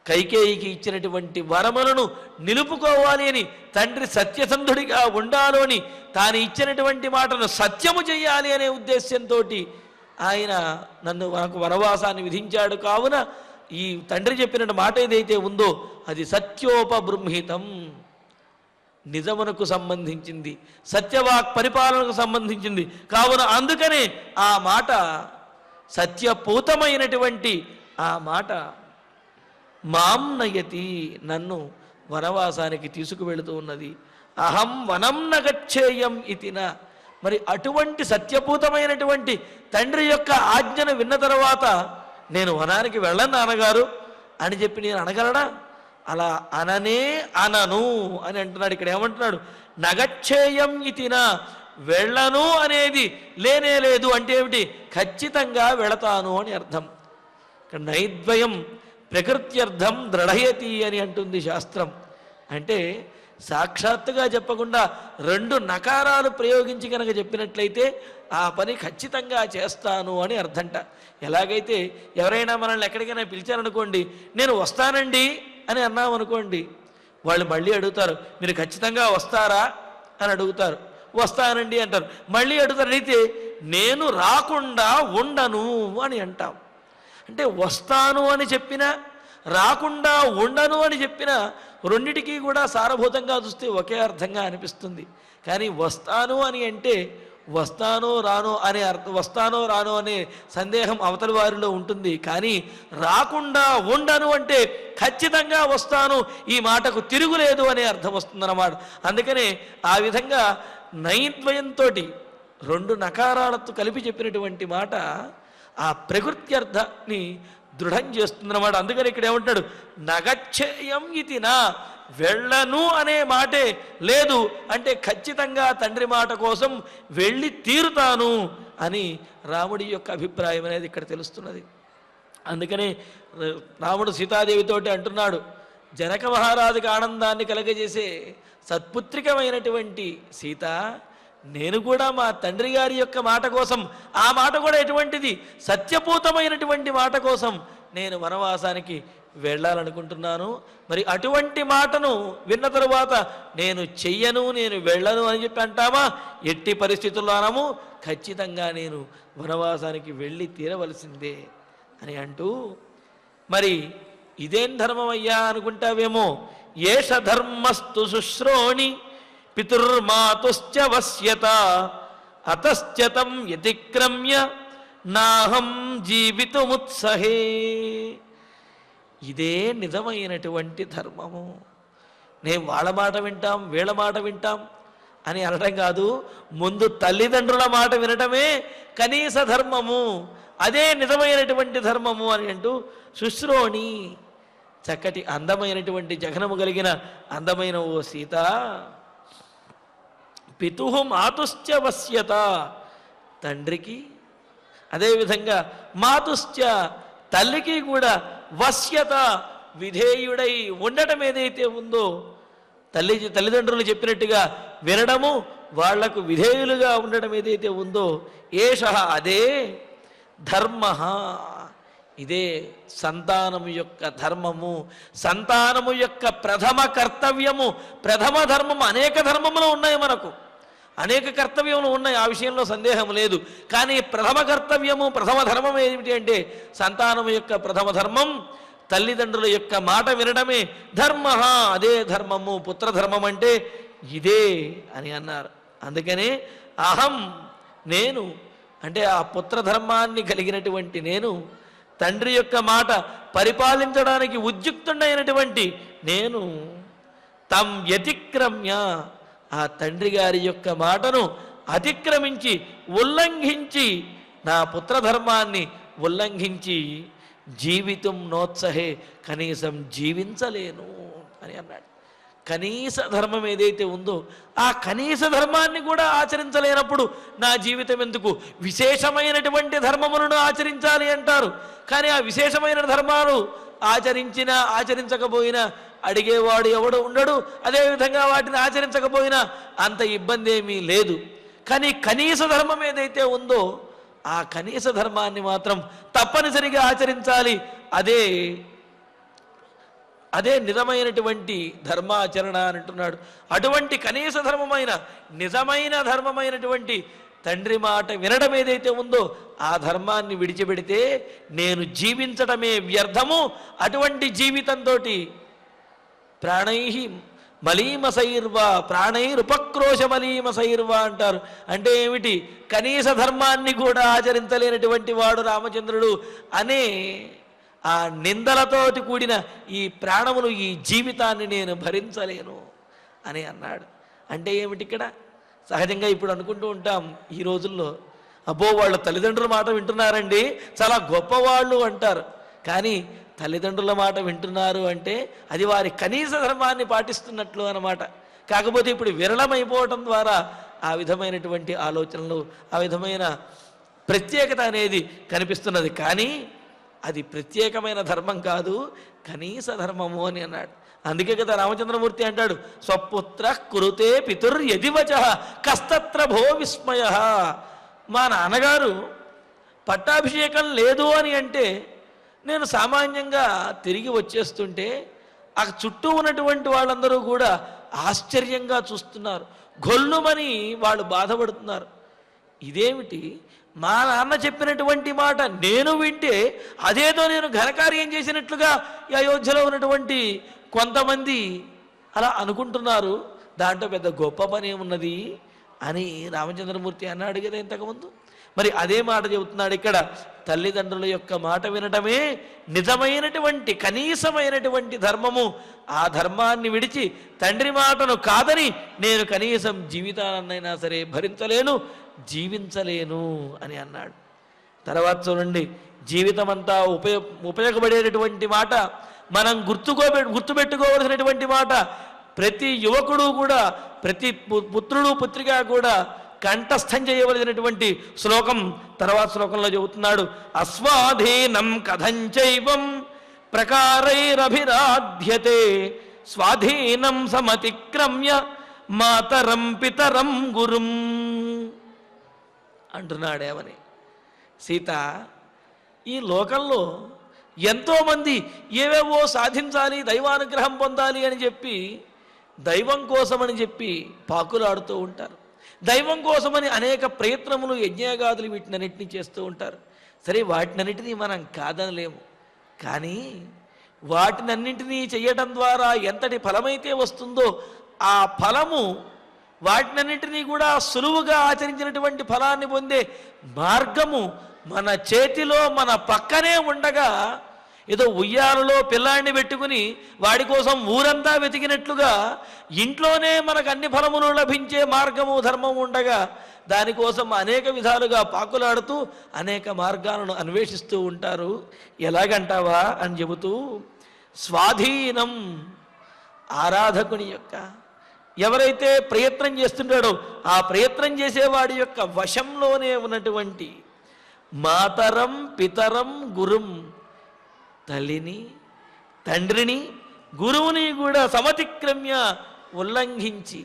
కైకేయికి ఇచ్చినటువంటి వరములను నిలుపుకోవాలి అని, తండ్రి సత్యసంధుడిగా ఉండాలి అని, తాను ఇచ్చినటువంటి మాటను సత్యము చెయ్యాలి అనే ఉద్దేశంతో ఆయన నాకు వనవాసాన్ని విధించాడు. కావున ఈ తండ్రి చెప్పిన మాట ఏదైతే ఉందో అది సత్యోపబృంహితం, నిజమునకు సంబంధించింది, సత్యవాక్ పరిపాలనకు సంబంధించింది. కావున అందుకనే ఆ మాట సత్యపూతమైనటువంటి ఆ మాట మాం నయతి, నన్ను వనవాసానికి తీసుకువెళుతూ ఉన్నది. అహం వనం నగచ్చేయం ఇతిన. మరి అటువంటి సత్యపూతమైనటువంటి తండ్రి యొక్క ఆజ్ఞను విన్న తర్వాత నేను వనానికి వెళ్ళను నాన్నగారు అని చెప్పి నేను అనగలనా? అలా అనను అని అంటున్నాడు. ఇక్కడ ఏమంటున్నాడు? నగచ్చేయం ఇతిన, వెళ్ళను అనేది లేనే లేదు. అంటే ఏమిటి? ఖచ్చితంగా వెళతాను అని అర్థం. ఇక్కడ నైద్వయం ప్రకృత్యర్థం దృఢయతి అని అంటుంది శాస్త్రం. అంటే సాక్షాత్తుగా చెప్పకుండా రెండు నకారాలు ప్రయోగించి కనుక చెప్పినట్లయితే ఆ పని ఖచ్చితంగా చేస్తాను అని అర్థంట. ఎలాగైతే ఎవరైనా మనల్ని ఎక్కడికైనా పిలిచారనుకోండి, నేను వస్తానండి అని అన్నామనుకోండి, వాళ్ళు మళ్ళీ అడుగుతారు, మీరు ఖచ్చితంగా వస్తారా అని అడుగుతారు. వస్తానండి అంటారు. మళ్ళీ అడుగుతారు, అయితే నేను రాకుండా ఉండను అని అంటాం. అంటే వస్తాను అని చెప్పినా రాకుండా ఉండను అని చెప్పినా రెండిటికీ కూడా సారభూతంగా చూస్తే ఒకే అర్థంగా అనిపిస్తుంది. కానీ వస్తాను అని అంటే వస్తానో రానో అనే వస్తానో రానో అనే సందేహం అవతలి వారిలో ఉంటుంది. కానీ రాకుండా ఉండను అంటే ఖచ్చితంగా వస్తాను, ఈ మాటకు తిరుగులేదు అనే అర్థం వస్తుందన్నమాట. అందుకనే ఆ విధంగా నైద్వయంతో రెండు నకారాలతో కలిపి చెప్పినటువంటి మాట ఆ ప్రకృతి అర్థాన్ని దృఢం చేస్తుందన్నమాట. అందుకని ఇక్కడ ఏమంటాడు, నగచ్చయం ఇది నా, వెళ్ళను అనే మాటే లేదు అంటే ఖచ్చితంగా తండ్రి మాట కోసం వెళ్ళి తీరుతాను అని రాముడి యొక్క అభిప్రాయం అనేది ఇక్కడ తెలుస్తున్నది. అందుకనే రాముడు సీతాదేవితోటి అంటున్నాడు, జనక మహారాజుకి ఆనందాన్ని కలగజేసే సత్పుత్రికమైనటువంటి సీత, నేను కూడా మా తండ్రి గారి యొక్క మాట కోసం, ఆ మాట కూడా ఎటువంటిది, సత్యపూతమైనటువంటి మాట కోసం నేను వనవాసానికి వెళ్ళాలనుకుంటున్నాను. మరి అటువంటి మాటను విన్న తరువాత నేను చెయ్యను, నేను వెళ్ళను అని చెప్పి అంటామా? ఎట్టి పరిస్థితుల్లో అనము, ఖచ్చితంగా నేను వనవాసానికి వెళ్ళి తీరవలసిందే అని అంటూ, మరి ఇదేం ధర్మం అయ్యా అనుకుంటావేమో, ఏష ధర్మస్తు శుశ్రోణి పితుర్మాతుశ్చ వశ్యత అతశ్చతం యతిక్రమ్య నాహం జీవితుముత్సహే. ఇదే నిజమైనటువంటి ధర్మము. నేను వాళ్ళ మాట వింటాం, వీళ్ళ మాట వింటాం అని అనడం కాదు, ముందు తల్లిదండ్రుల మాట వినటమే కనీస ధర్మము, అదే నిజమైనటువంటి ధర్మము అని అంటూ, శుశ్రోణి, చక్కటి అందమైనటువంటి జఘనము కలిగిన అందమైన ఓ సీత, పితుః మాతుశ్చ వశ్యత, తండ్రికి అదేవిధంగా మాతుశ్చ, తల్లికి కూడా వశ్యత, విధేయుడై ఉండటం ఏదైతే ఉందో, తల్లిదండ్రులు చెప్పినట్టుగా వినడము, వాళ్లకు విధేయులుగా ఉండడం ఏదైతే ఉందో, ఏషః అదే ధర్మ, ఇదే సంతానము యొక్క ధర్మము, సంతానము యొక్క ప్రథమ కర్తవ్యము. ప్రథమ ధర్మము, అనేక ధర్మములు ఉన్నాయి మనకు, అనేక కర్తవ్యములు ఉన్నాయి, ఆ విషయంలో సందేహం లేదు. కానీ ప్రథమ కర్తవ్యము, ప్రథమ ధర్మం ఏమిటి అంటే, సంతానము యొక్క ప్రథమ ధర్మం తల్లిదండ్రుల యొక్క మాట వినడమే ధర్మ, అదే ధర్మము. పుత్రధర్మం అంటే ఇదే అని అన్నారు. అందుకనే అహం, నేను అంటే ఆ పుత్రధర్మాన్ని కలిగినటువంటి నేను, తండ్రి యొక్క మాట పరిపాలించడానికి ఉద్యుక్తుడైనటువంటి నేను, తం వ్యతిక్రమ్య, ఆ తండ్రి గారి యొక్క మాటను అతిక్రమించి, ఉల్లంఘించి, నా పుత్రధర్మాన్ని ఉల్లంఘించి జీవితం నోత్సహే, కనీసం జీవించలేను అని అన్నాడు. కనీస ధర్మం ఏదైతే ఉందో ఆ కనీస ధర్మాన్ని కూడా ఆచరించలేనప్పుడు నా జీవితం ఎందుకు? విశేషమైనటువంటి ధర్మములను ఆచరించాలి అంటారు. కానీ ఆ విశేషమైన ధర్మాలు ఆచరించినా ఆచరించకపోయినా అడిగేవాడు ఎవడు ఉండడు. అదేవిధంగా వాటిని ఆచరించకపోయినా అంత ఇబ్బంది ఏమీ లేదు. కానీ కనీస ధర్మం ఏదైతే ఉందో ఆ కనీస ధర్మాన్ని మాత్రం తప్పనిసరిగా ఆచరించాలి. అదే నిజమైనటువంటి ధర్మాచరణ అని అంటున్నాడు. అటువంటి కనీస ధర్మమైన నిజమైన ధర్మమైనటువంటి తండ్రి మాట వినడం ఏదైతే ఉందో ఆ ధర్మాన్ని విడిచిపెడితే నేను జీవించడమే వ్యర్థము. అటువంటి జీవితంతో ప్రాణై మలీమసైర్వా, ప్రాణైరుపక్రోశ మలీమసైర్వా అంటారు. అంటే ఏమిటి? కనీస ధర్మాన్ని కూడా ఆచరించలేనటువంటి వాడు రామచంద్రుడు అనే ఆ నిందలతోటి కూడిన ఈ ప్రాణమును, ఈ జీవితాన్ని నేను భరించలేను అని అన్నాడు. అంటే ఏమిటి ఇక్కడ? సహజంగా ఇప్పుడు అనుకుంటూ ఉంటాం ఈ రోజుల్లో, అబ్బో వాళ్ళ తల్లిదండ్రుల మాట వింటున్నారండి, చాలా గొప్పవాళ్ళు అంటారు. కానీ తల్లిదండ్రుల మాట వింటున్నారు అంటే అది వారి కనీస ధర్మాన్ని పాటిస్తున్నట్లు అన్నమాట. కాకపోతే ఇప్పుడు విరళమైపోవటం ద్వారా ఆ విధమైనటువంటి ఆలోచనలు, ఆ విధమైన ప్రత్యేకత అనేది కనిపిస్తున్నది. కానీ అది ప్రత్యేకమైన ధర్మం కాదు, కనీస ధర్మము అని అన్నాడు. అందుకే కదా రామచంద్రమూర్తి అంటాడు, స్వపుత్ర కురుతే పితుర్ యదివచ కస్తత్ర భో విస్మయ. మా నాన్నగారు పట్టాభిషేకం లేదు అని అంటే నేను సామాన్యంగా తిరిగి వచ్చేస్తుంటే ఆ చుట్టూ ఉన్నటువంటి వాళ్ళందరూ కూడా ఆశ్చర్యంగా చూస్తున్నారు, గొల్లుమని వాళ్ళు బాధపడుతున్నారు. ఇదేమిటి? మా నాన్న చెప్పినటువంటి మాట నేను వింటే అదేదో నేను ఘనకార్యం చేసినట్లుగా ఈ అయోధ్యలో ఉన్నటువంటి కొంతమంది అలా అనుకుంటున్నారు, దాంట్లో పెద్ద గొప్ప పని ఉన్నది అని రామచంద్రమూర్తి అన్నాడు కదా ఇంతకుముందు. మరి అదే మాట చెబుతున్నాడు ఇక్కడ. తల్లిదండ్రుల యొక్క మాట వినటమే నిజమైనటువంటి కనీసమైనటువంటి ధర్మము. ఆ ధర్మాన్ని విడిచి తండ్రి మాటను కాదని నేను కనీసం జీవితాన్నైనా సరే భరించలేను, జీవించలేను అని అన్నాడు. తర్వాత చూడండి, జీవితం అంతా ఉపయోగపడేటటువంటి మాట, మనం గుర్తుపెట్టుకోవలసినటువంటి మాట. ప్రతి యువకుడు కూడా, ప్రతి పుత్రుడు పుత్రిక కూడా కంఠస్థం చేయవలసినటువంటి శ్లోకం తర్వాత శ్లోకంలో చెబుతున్నాడు. అస్వాధీనం కథంచైవం ప్రకారైరభిరాధ్యతే స్వాధీనం సమతిక్రమ్య మాతరం పితరం గురుం అంటున్నాడేమని. సీత, ఈ లోకంలో ఎంతోమంది ఏవేవో సాధించాలి, దైవానుగ్రహం పొందాలి అని చెప్పి, దైవం కోసమని చెప్పి పాకులాడుతూ ఉంటారు. దైవం కోసమని అనేక ప్రయత్నములు, యజ్ఞాగాదులు వీటినన్నింటినీ చేస్తూ ఉంటారు. సరే, వాటినన్నిటినీ మనం కాదనలేము. కానీ వాటినన్నింటినీ చేయటం ద్వారా ఎంతటి ఫలమైతే వస్తుందో ఆ ఫలము, వాటినన్నింటినీ కూడా సులువుగా ఆచరించినటువంటి ఫలాన్ని పొందే మార్గము మన చేతిలో, మన పక్కనే ఉండగా, ఏదో ఉయ్యాలలో పిల్లాడిని పెట్టుకుని వాడి కోసం ఊరంతా వెతికినట్లుగా ఇంట్లోనే మనకు అన్ని ఫలములు లభించే మార్గము, ధర్మము ఉండగా దానికోసం అనేక విధాలుగా పాకులాడుతూ అనేక మార్గాలను అన్వేషిస్తూ ఉంటారు. ఎలాగంటావా అని చెబుతూ, స్వాధీనం, ఆరాధకుని యొక్క, ఎవరైతే ప్రయత్నం చేస్తుంటాడో ఆ ప్రయత్నం చేసేవాడి యొక్క వశంలోనే ఉన్నటువంటి మాతరం పితరం గురుం, తల్లిని తండ్రిని గురువుని కూడా సమతిక్రమ్య, ఉల్లంఘించి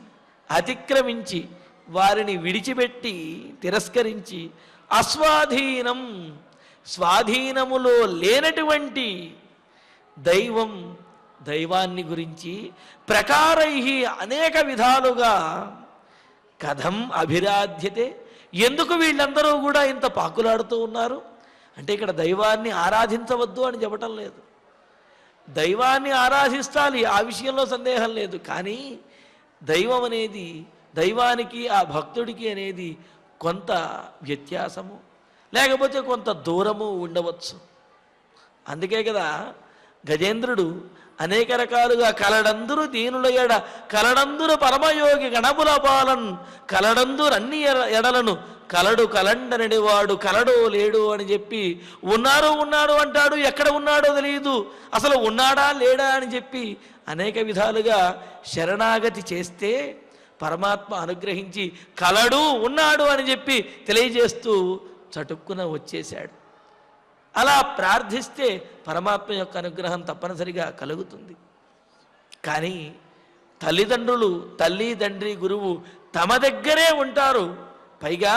అతిక్రమించి వారిని విడిచిపెట్టి తిరస్కరించి, అస్వాధీనం, స్వాధీనములో లేనటువంటి దైవం, దైవాన్ని గురించి ప్రకారై అనేక విధాలుగా కథం అభిరాధ్యతే, ఎందుకు వీళ్ళందరూ కూడా ఇంత పాకులాడుతూ ఉన్నారు అంటే ఇక్కడ దైవాన్ని ఆరాధించవద్దు అని చెప్పటం లేదు. దైవాన్ని ఆరాధిస్తాలి, ఆ విషయంలో సందేహం లేదు. కానీ దైవం అనేది, దైవానికి ఆ భక్తుడికి అనేది కొంత వ్యత్యాసము, లేకపోతే కొంత దూరము ఉండవచ్చు. అందుకే కదా గజేంద్రుడు అనేక రకాలుగా కలడందురు దీనుల ఎడ కలడందురు పరమయోగి గణముల పాలన్ కలడందురు అన్ని ఎడలను కలడు కలండనడి వాడు కలడో లేడు అని చెప్పి, ఉన్నాడు అంటాడు, ఎక్కడ ఉన్నాడో తెలియదు, అసలు ఉన్నాడా లేడా అని చెప్పి అనేక విధాలుగా శరణాగతి చేస్తే పరమాత్మ అనుగ్రహించి కలడు ఉన్నాడు అని చెప్పి తెలియజేస్తూ చటుక్కున వచ్చేశాడు. అలా ప్రార్థిస్తే పరమాత్మ యొక్క అనుగ్రహం తప్పనిసరిగా కలుగుతుంది. కానీ తల్లిదండ్రులు, తల్లి తండ్రి గురువు తమ దగ్గరే ఉంటారు. పైగా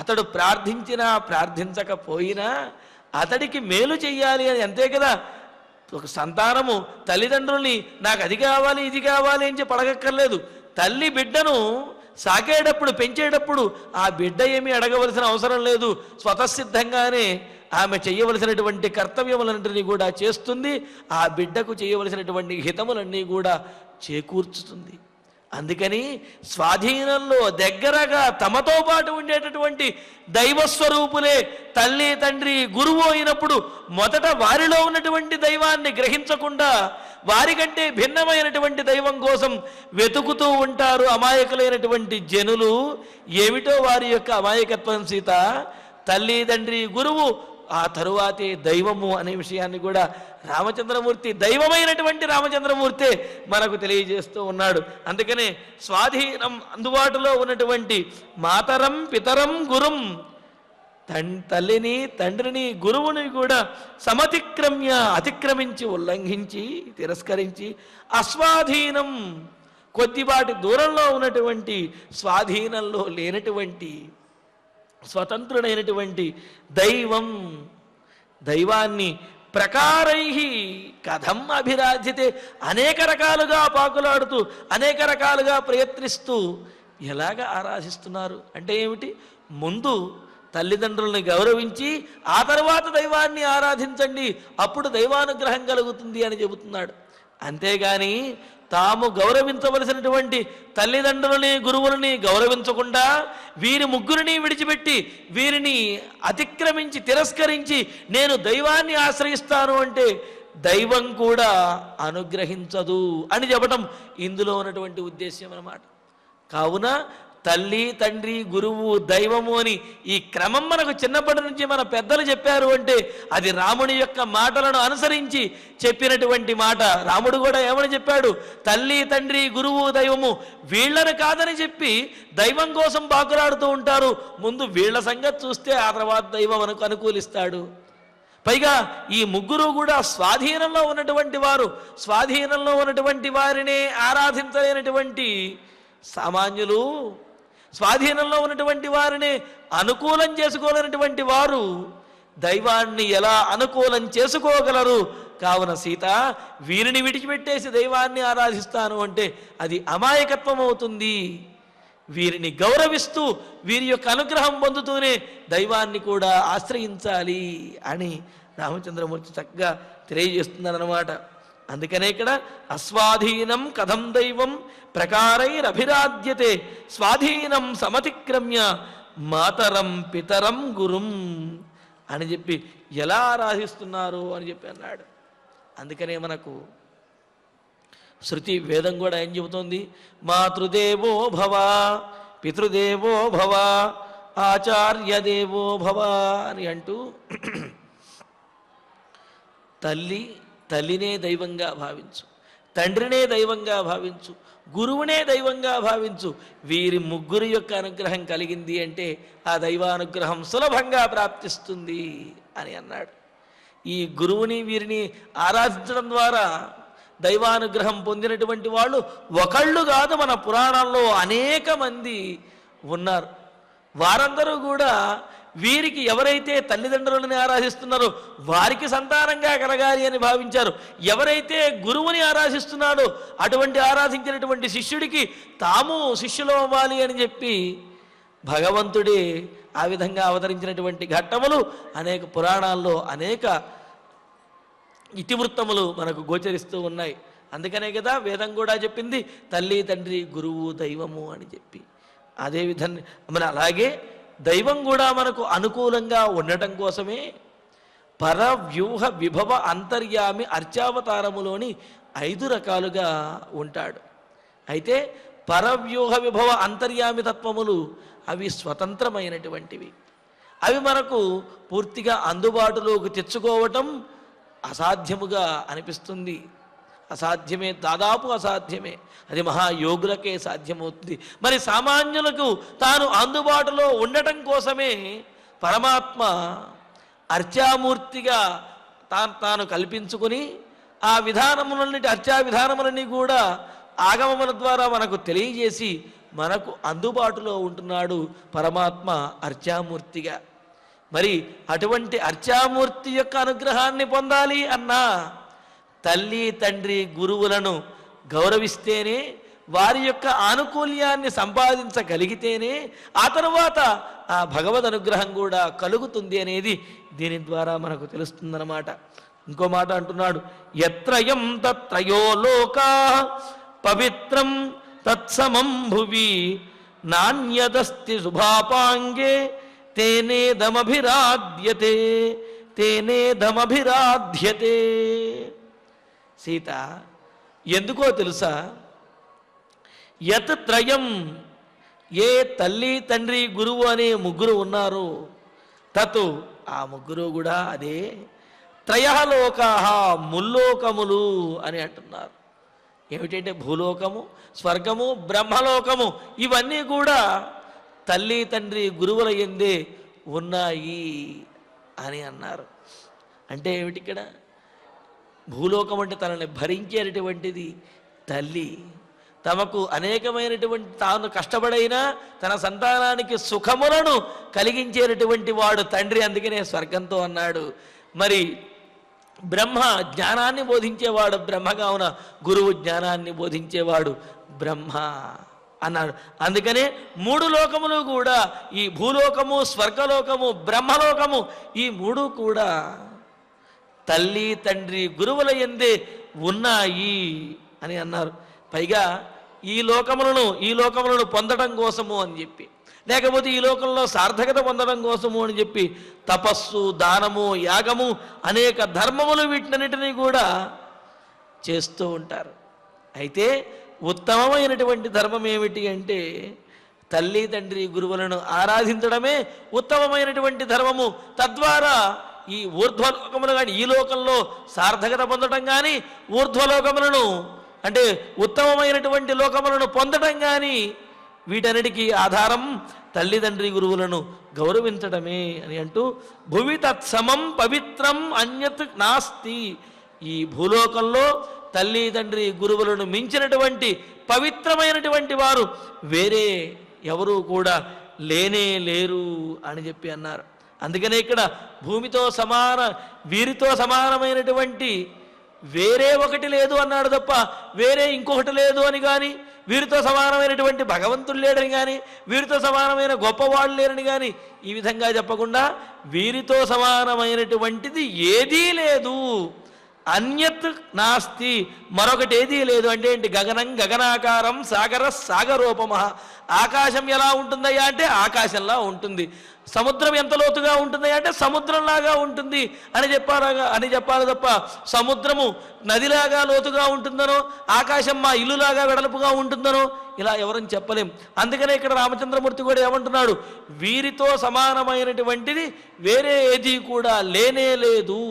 అతడు ప్రార్థించినా ప్రార్థించకపోయినా అతడికి మేలు చెయ్యాలి అని, అంతే కదా. ఒక సంతానము తల్లిదండ్రుల్ని నాకు అది కావాలి ఇది కావాలి అని చెప్పి అడగక్కర్లేదు. తల్లి బిడ్డను సాకేటప్పుడు, పెంచేటప్పుడు ఆ బిడ్డ ఏమీ అడగవలసిన అవసరం లేదు. స్వతసిద్ధంగానే ఆమె చేయవలసినటువంటి కర్తవ్యములన్నింటినీ కూడా చేస్తుంది. ఆ బిడ్డకు చేయవలసినటువంటి హితములన్నీ కూడా చేకూర్చుతుంది. అందుకని స్వాధీనంలో దగ్గరగా తమతో పాటు ఉండేటటువంటి దైవస్వరూపులే తల్లి తండ్రి గురువు అయినప్పుడు మొదట వారిలో ఉన్నటువంటి దైవాన్ని గ్రహించకుండా వారికంటే భిన్నమైనటువంటి దైవం కోసం వెతుకుతూ ఉంటారు అమాయకులైనటువంటి జనులు. ఏమిటో వారి యొక్క అమాయకత్వం సీత. తల్లి తండ్రి గురువు, ఆ తరువాతే దైవము అనే విషయాన్ని కూడా రామచంద్రమూర్తి, దైవమైనటువంటి రామచంద్రమూర్తే మనకు తెలియజేస్తూ ఉన్నాడు. అందుకనే స్వాధీనం, అందుబాటులో ఉన్నటువంటి మాతరం పితరం గురుం, తల్లిని తండ్రిని గురువుని కూడా సమతిక్రమ్య, అతిక్రమించి ఉల్లంఘించి తిరస్కరించి, అస్వాధీనం, కొద్దిపాటి దూరంలో ఉన్నటువంటి, స్వాధీనంలో లేనటువంటి స్వతంత్రుడైనటువంటి దైవం, దైవాన్ని ప్రకారై కథం అభిరాధ్యతే, అనేక రకాలుగా పాకులాడుతూ అనేక రకాలుగా ప్రయత్నిస్తూ ఎలాగ ఆరాధిస్తున్నారు అంటే ఏమిటి? ముందు తల్లిదండ్రుల్ని గౌరవించి ఆ తర్వాత దైవాన్ని ఆరాధించండి, అప్పుడు దైవానుగ్రహం కలుగుతుంది అని చెబుతున్నాడు. అంతేగాని తాము గౌరవించవలసినటువంటి తల్లిదండ్రులని గురువులని గౌరవించకుండా వీరి ముగ్గురిని విడిచిపెట్టి వీరిని అతిక్రమించి తిరస్కరించి నేను దైవాన్ని ఆశ్రయిస్తాను అంటే దైవం కూడా అనుగ్రహించదు అని చెప్పటం ఇందులో ఉన్నటువంటి ఉద్దేశ్యం అన్నమాట. కావున తల్లి తండ్రి గురువు దైవము అని ఈ క్రమం మనకు చిన్నప్పటి నుంచి మన పెద్దలు చెప్పారు అంటే అది రాముని యొక్క మాటలను అనుసరించి చెప్పినటువంటి మాట. రాముడు కూడా ఏమని చెప్పాడు? తల్లి తండ్రి గురువు దైవము వీళ్ళని కాదని చెప్పి దైవం కోసం బాకులాడుతూ ఉంటారు. ముందు వీళ్ళ సంగతి చూస్తే ఆ తర్వాత దైవం మనకు అనుకూలిస్తాడు. పైగా ఈ ముగ్గురు కూడా స్వాధీనంలో ఉన్నటువంటి వారు, స్వాధీనంలో ఉన్నటువంటి వారినే ఆరాధించలేనటువంటి సామాన్యులు, స్వాధీనంలో ఉన్నటువంటి వారిని అనుకూలం చేసుకోలేనటువంటి వారు దైవాన్ని ఎలా అనుకూలం చేసుకోగలరు? కావున సీత వీరిని విడిచిపెట్టేసి దైవాన్ని ఆరాధిస్తాను అంటే అది అమాయకత్వం అవుతుంది. వీరిని గౌరవిస్తూ వీరి యొక్క అనుగ్రహం పొందుతూనే దైవాన్ని కూడా ఆశ్రయించాలి అని రామచంద్రమూర్తి చక్కగా తెలియజేస్తున్నారన్నమాట. అందుకనే ఇక్కడ అస్వాధీనం కథం దైవం ప్రకారైరభిరాధ్యతే స్వాధీనం సమతిక్రమ్య మాతరం పితరం గురుం అని చెప్పి ఎలా ఆరాధిస్తున్నారు అని చెప్పి అన్నాడు. అందుకనే మనకు శృతి వేదం కూడా ఏం చెబుతోంది? మాతృదేవో భవ పితృదేవో భవ ఆచార్యదేవో భవ అని అంటూ తల్లినే దైవంగా భావించు, తండ్రినే దైవంగా భావించు, గురువునే దైవంగా భావించు. వీరి ముగ్గురు యొక్క అనుగ్రహం కలిగింది అంటే ఆ దైవానుగ్రహం సులభంగా ప్రాప్తిస్తుంది అని అన్నాడు. ఈ గురువుని వీరిని ఆరాధించడం ద్వారా దైవానుగ్రహం పొందినటువంటి వాళ్ళు ఒకళ్ళు కాదు, మన పురాణాల్లో అనేక మంది ఉన్నారు. వారందరూ కూడా వీరికి ఎవరైతే తల్లిదండ్రులని ఆరాధిస్తున్నారో వారికి సంతానంగా కలగాలి అని భావించారు. ఎవరైతే గురువుని ఆరాధిస్తున్నాడో అటువంటి ఆరాధించినటువంటి శిష్యుడికి తాము శిష్యులు అవ్వాలి అని చెప్పి భగవంతుడే ఆ విధంగా అవతరించినటువంటి ఘట్టములు అనేక పురాణాల్లో అనేక ఇతివృత్తములు మనకు గోచరిస్తూ ఉన్నాయి. అందుకనే కదా వేదం కూడా చెప్పింది తల్లి తండ్రి గురువు దైవము అని చెప్పి. అదేవిధంగా మన అలాగే దైవం కూడా మనకు అనుకూలంగా ఉండటం కోసమే పరవ్యూహ విభవ అంతర్యామి అర్చావతారములోని 5 రకాలుగా ఉంటాడు. అయితే పరవ్యూహ విభవ అంతర్యామి తత్వములు అవి స్వతంత్రమైనటువంటివి. అవి మనకు పూర్తిగా అందుబాటులోకి తెచ్చుకోవటం అసాధ్యముగా అనిపిస్తుంది. అసాధ్యమే, దాదాపు అసాధ్యమే. అది మహాయోగులకే సాధ్యమవుతుంది. మరి సామాన్యులకు తాను అందుబాటులో ఉండటం కోసమే పరమాత్మ అర్చామూర్తిగా తాను కల్పించుకొని ఆ విధానములన్నిటి అర్చా విధానములన్నీ కూడా ఆగమముల ద్వారా మనకు తెలియజేసి మనకు అందుబాటులో ఉంటున్నాడు పరమాత్మ అర్చామూర్తిగా. మరి అటువంటి అర్చామూర్తి యొక్క అనుగ్రహాన్ని పొందాలి అన్నా తల్లి తండ్రి గురువులను గౌరవిస్తేనే, వారి యొక్క ఆనుకూల్యాన్ని సంపాదించగలిగితేనే ఆ తరువాత ఆ భగవద్ అనుగ్రహం కూడా కలుగుతుంది అనేది దీని ద్వారా మనకు తెలుస్తుందన్నమాట. ఇంకో మాట అంటున్నాడు, యత్రయం తత్రయో లోకా పవిత్రం తత్సమం భువి నాణ్యదస్తి శుభాపాంగే తేనేదమభిరాధ్యతే తేనేదమభిరాధ్యతే. సీత ఎందుకో తెలుసా? యత్ త్రయం, ఏ తల్లి తండ్రి గురువు అనే ముగ్గురు ఉన్నారు, తత్ ఆ ముగ్గురు కూడా అదే త్రయలోకా ముల్లోకములు అని అంటున్నారు. ఏమిటంటే భూలోకము, స్వర్గము, బ్రహ్మలోకము ఇవన్నీ కూడా తల్లి తండ్రి గురువుల యందే ఉన్నాయి అని అన్నారు. అంటే ఏమిటి ఇక్కడ? భూలోకం అంటే తనని భరించేటటువంటిది తల్లి, తమకు అనేకమైనటువంటి తాను కష్టపడైనా తన సంతానానికి సుఖములను కలిగించేటటువంటి వాడు తండ్రి. అందుకనే స్వర్గంతో అన్నాడు. మరి బ్రహ్మ జ్ఞానాన్ని బోధించేవాడు బ్రహ్మగా ఉన్న గురువు జ్ఞానాన్ని బోధించేవాడు బ్రహ్మ అన్నాడు. అందుకనే 3 లోకములు కూడా, ఈ భూలోకము, స్వర్గలోకము, బ్రహ్మలోకము, ఈ 3 కూడా తల్లి తండ్రి గురువుల యందే ఉన్నాయి అని అన్నారు. పైగా ఈ లోకములను పొందడం కోసము అని చెప్పి, లేకపోతే ఈ లోకంలో సార్థకత పొందడం కోసము అని చెప్పి తపస్సు, దానము, యాగము, అనేక ధర్మములు వీటినన్నిటినీ కూడా చేస్తూ ఉంటారు. అయితే ఉత్తమమైనటువంటి ధర్మం ఏమిటి అంటే తల్లి తండ్రి గురువులను ఆరాధించడమే ఉత్తమమైనటువంటి ధర్మము. తద్వారా ఈ ఊర్ధ్వలోకములు కానీ, ఈ లోకంలో సార్థకత పొందడం కానీ, ఊర్ధ్వలోకములను అంటే ఉత్తమమైనటువంటి లోకములను పొందడం కానీ, వీటన్నిటికీ ఆధారం తల్లిదండ్రి గురువులను గౌరవించడమే అని అంటూ భువి తత్సమం పవిత్రం అన్యత్ నాస్తి. ఈ భూలోకంలో తల్లి తండ్రి గురువులను మించినటువంటి పవిత్రమైనటువంటి వారు వేరే ఎవరూ కూడా లేనే లేరు అని చెప్పి అన్నారు. అందుకనే ఇక్కడ వీరితో సమానమైనటువంటి వేరే ఒకటి లేదు అన్నాడు తప్ప వేరే ఇంకొకటి లేదు అని కానీ, వీరితో సమానమైనటువంటి భగవంతుడు లేడని కానీ, వీరితో సమానమైన గొప్పవాళ్ళు లేరని కానీ ఈ విధంగా చెప్పకుండా వీరితో సమానమైనటువంటిది ఏదీ లేదు. అన్యత్ నాస్తి, మరొకటి ఏదీ లేదు. అంటే ఏంటి? గగనం గగనాకారం సాగర సాగరోపమ. ఆకాశం ఎలా ఉంటుందయ్యా అంటే ఆకాశంలా ఉంటుంది. సముద్రం ఎంత లోతుగా ఉంటుందయ్యా అంటే సముద్రంలాగా ఉంటుంది అని చెప్పాలి తప్ప సముద్రము నదిలాగా లోతుగా ఉంటుందనో, ఆకాశం మా ఇల్లులాగా వెడల్పుగా ఉంటుందనో ఇలా ఎవరని చెప్పలేం. అందుకనే ఇక్కడ రామచంద్రమూర్తి కూడా ఏమంటున్నాడు? వీరితో సమానమైనటువంటిది వేరే ఏది కూడా లేనే లేదు.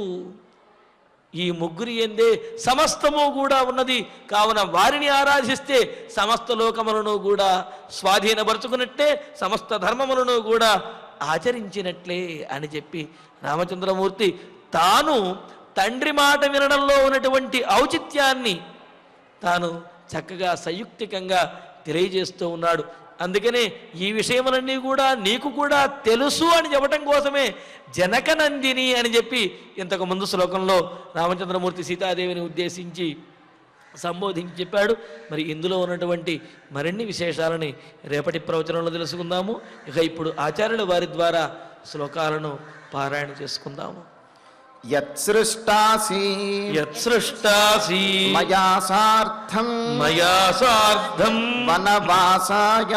ఈ ముగ్గురి ఎందే సమస్తము కూడా ఉన్నది. కావున వారిని ఆరాధిస్తే సమస్త లోకములను కూడా స్వాధీనపరుచుకున్నట్టే, సమస్త ధర్మములను కూడా ఆచరించినట్లే అని చెప్పి రామచంద్రమూర్తి తాను తండ్రి మాట వినడంలో ఉన్నటువంటి ఔచిత్యాన్ని తాను చక్కగా సంయుక్తికంగా తెలియజేస్తూ ఉన్నాడు. అందుకనే ఈ విషయములన్నీ కూడా నీకు కూడా తెలుసు అని చెప్పటం కోసమే జనకనందిని అని చెప్పి ఇంతకు ముందు శ్లోకంలో రామచంద్రమూర్తి సీతాదేవిని ఉద్దేశించి సంబోధించి చెప్పాడు. మరి ఇందులో ఉన్నటువంటి మరిన్ని విశేషాలని రేపటి ప్రవచనంలో తెలుసుకుందాము. ఇక ఇప్పుడు ఆచార్యుల వారి ద్వారా శ్లోకాలను పారాయణ చేసుకుందాము. యత్సృష్టాసి మయా సార్థం వనవాసాయ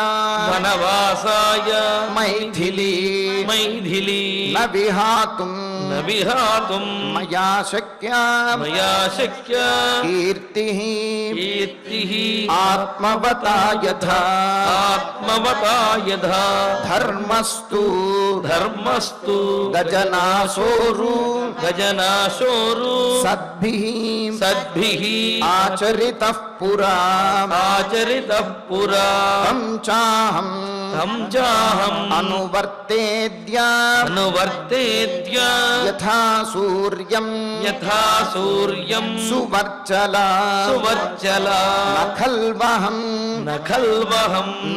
మైథిలీ న విహాతుం మయా శక్య కీర్తిః ఆత్మవతా యథా ధర్మస్తు గజనాశోరు సద్భిః ఆచరితః పురా తం చాహం అనువర్తేద్య యథా సూర్యం సువర్చలా నఖల్వహం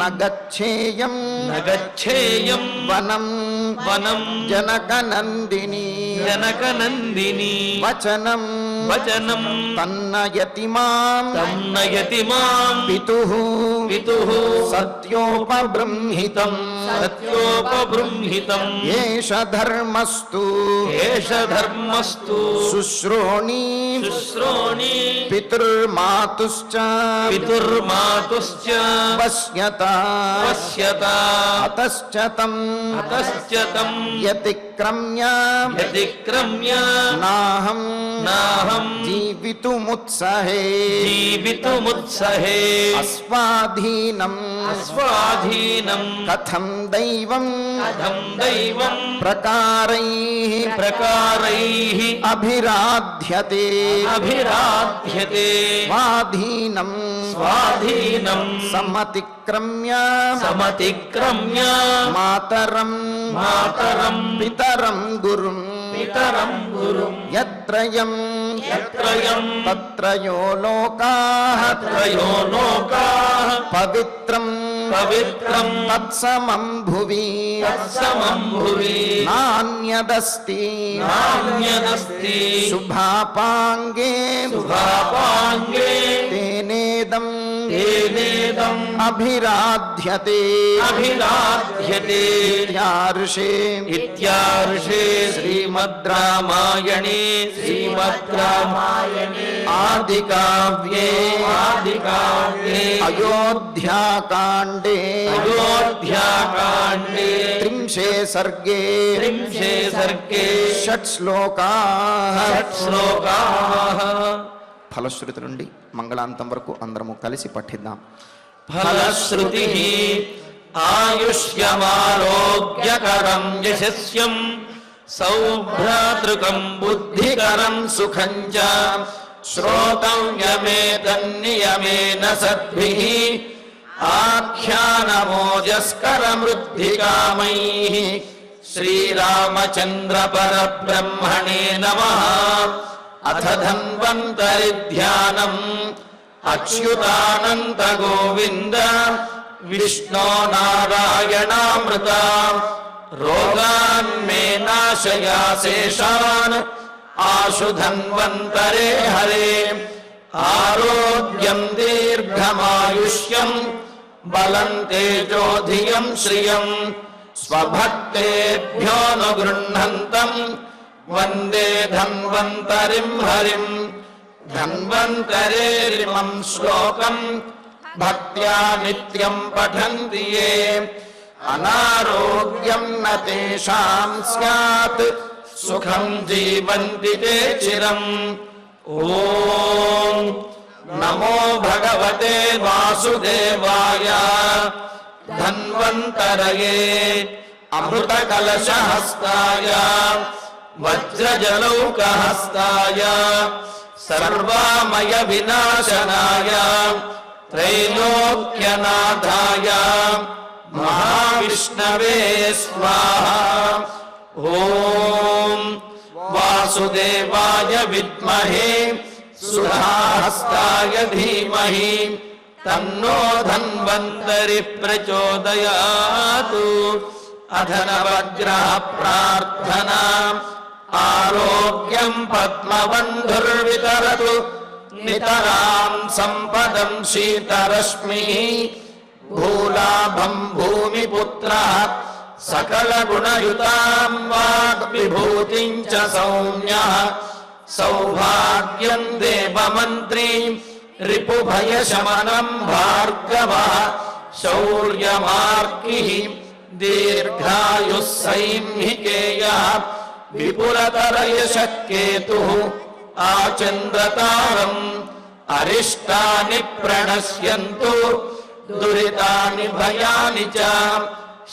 నగచ్ఛేయం వనం జనకనందిని వచనం తన్నయతి మాం పితుః సత్యోపబృంహితం ఏష ధర్మస్తు శుశ్రోణి పితృర్మాతుశ్చ పశ్యత అతశ్చ తం యతిక్రమ్య నాహం జీవితుముత్సహే అస్వాధీనం కథం దైవం ప్రకారైః అభిరాధ్యతే స్వాధీనం సమతిక్రమ్య మాతరం పితరం గురుం యత్రయం తత్రయో లోకాః పవిత్రం తత్సమం భువి నాన్యదస్తి శుభాపాంగే తేనేదం తేనేదం అభిరాధ్యతే అభిరాధ్యతే ఇత్యార్షే ఇత్యార్షే శ్రీమద్ రామాయణే ఆదికావ్యే అయోధ్యాకాండే అయోధ్యాకాండే త్రింశే సర్గే సర్గే షట్ శ్లోకాః శ్లోకాః. ఫలశ్రుతి నుండి మంగళాంతం వరకు అందరము కలిసి పఠిద్దాం. ఫలశ్రుతి ఆయుష్యమారోగ్యకరం యశస్యం సౌభ్రాతృకం బుద్ధికరం సుఖం చ శ్రోతవ్యమేతన్నియమేన సద్భిః ఆఖ్యానమోజస్కరమృద్ధికామైః. శ్రీరామచంద్ర పరబ్రహ్మణే నమః. అథ ధన్వంతరి ధ్యానం అచ్యుతానంత గోవింద విష్ణో నారాయణామృత. రోగాన్మే నాశయాశేషాన్ ఆశు ధన్వంతరే హరే. ఆరోగ్యం దీర్ఘమాయుష్యం బలం తేజోధియం శ్రియం. స్వభక్తేభ్యోనుగృహంతం వందే ధన్వంతరిం హరిం. ధన్వంతరేరిమం శ్లోకం భక్త్యా నిత్యం పఠంతి యే అనారోగ్యం న తేషాం స్యాత్ సుఖం జీవంతి తే చిరం. ఓం నమో భగవతే వాసుదేవాయ. ధన్వంతరయే అమృతకలశహస్తాయ వజ్రజలౌకహస్తాయ సర్వామయ వినాశనాయ త్రైలోక్యనాథాయ మహావిష్ణవే స్వాహా. ఓం వాసుదేవాయ విద్మహే సుధాహస్తాయ ధీమహి తన్నో ధన్వంతరి ప్రచోదయాతు. అధనవజ్రః ప్రార్థనా ఆరోగ్యం పద్మబంధుర్వితరతు నితరాం సంపదం శీతరశ్మిః. భూలాభం భూమిపుత్రః సకలగుణయుతాం వాగ్విభూతిం చ సౌమ్యః. సౌభాగ్యం దేవమంత్రీ రిపుభయశమనం భార్గవః. శౌర్యమార్కిః దీర్ఘాయుః సైంహికేయః. విపులతరయశకేతుః ఆచంద్రతారం. అరిష్టాని ప్రణశ్యంతు దురితాని భయాని చ.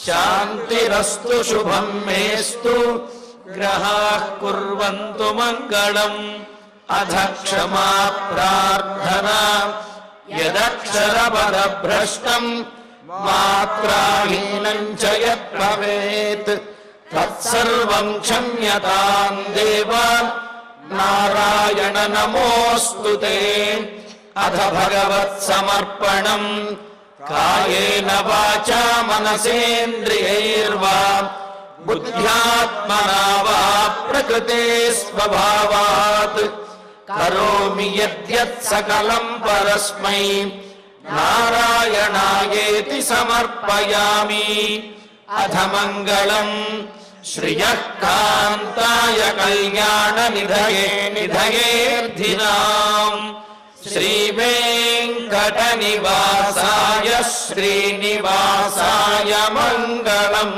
శాంతిరస్తు శుభం మేస్తు గ్రహాః కుర్వంతు మంగళం. అధ క్షమా ప్రార్థనా యదక్షరపదభ్రష్టం మాత్రాహీనం చ యత్ భవేత్ తత్సర్వం క్షమ్యతాం దేవ. నారాయణ నమోऽస్తు తే. అథ భగవత్సమర్పణం కాయేన వాచా మనసేంద్రియైర్వా బుద్ధ్యాత్మనా వా ప్రకృతే స్వభావాత్. కరోమి యద్యత్ సకలం పరస్మై నారాయణాయేతి సమర్పయామి. అథ మంగళం శ్రియః కాంతాయ కళ్యాణ నిధయేర్థినాం. శ్రీవేంకటనివాసాయ శ్రీనివాసాయ మంగళం.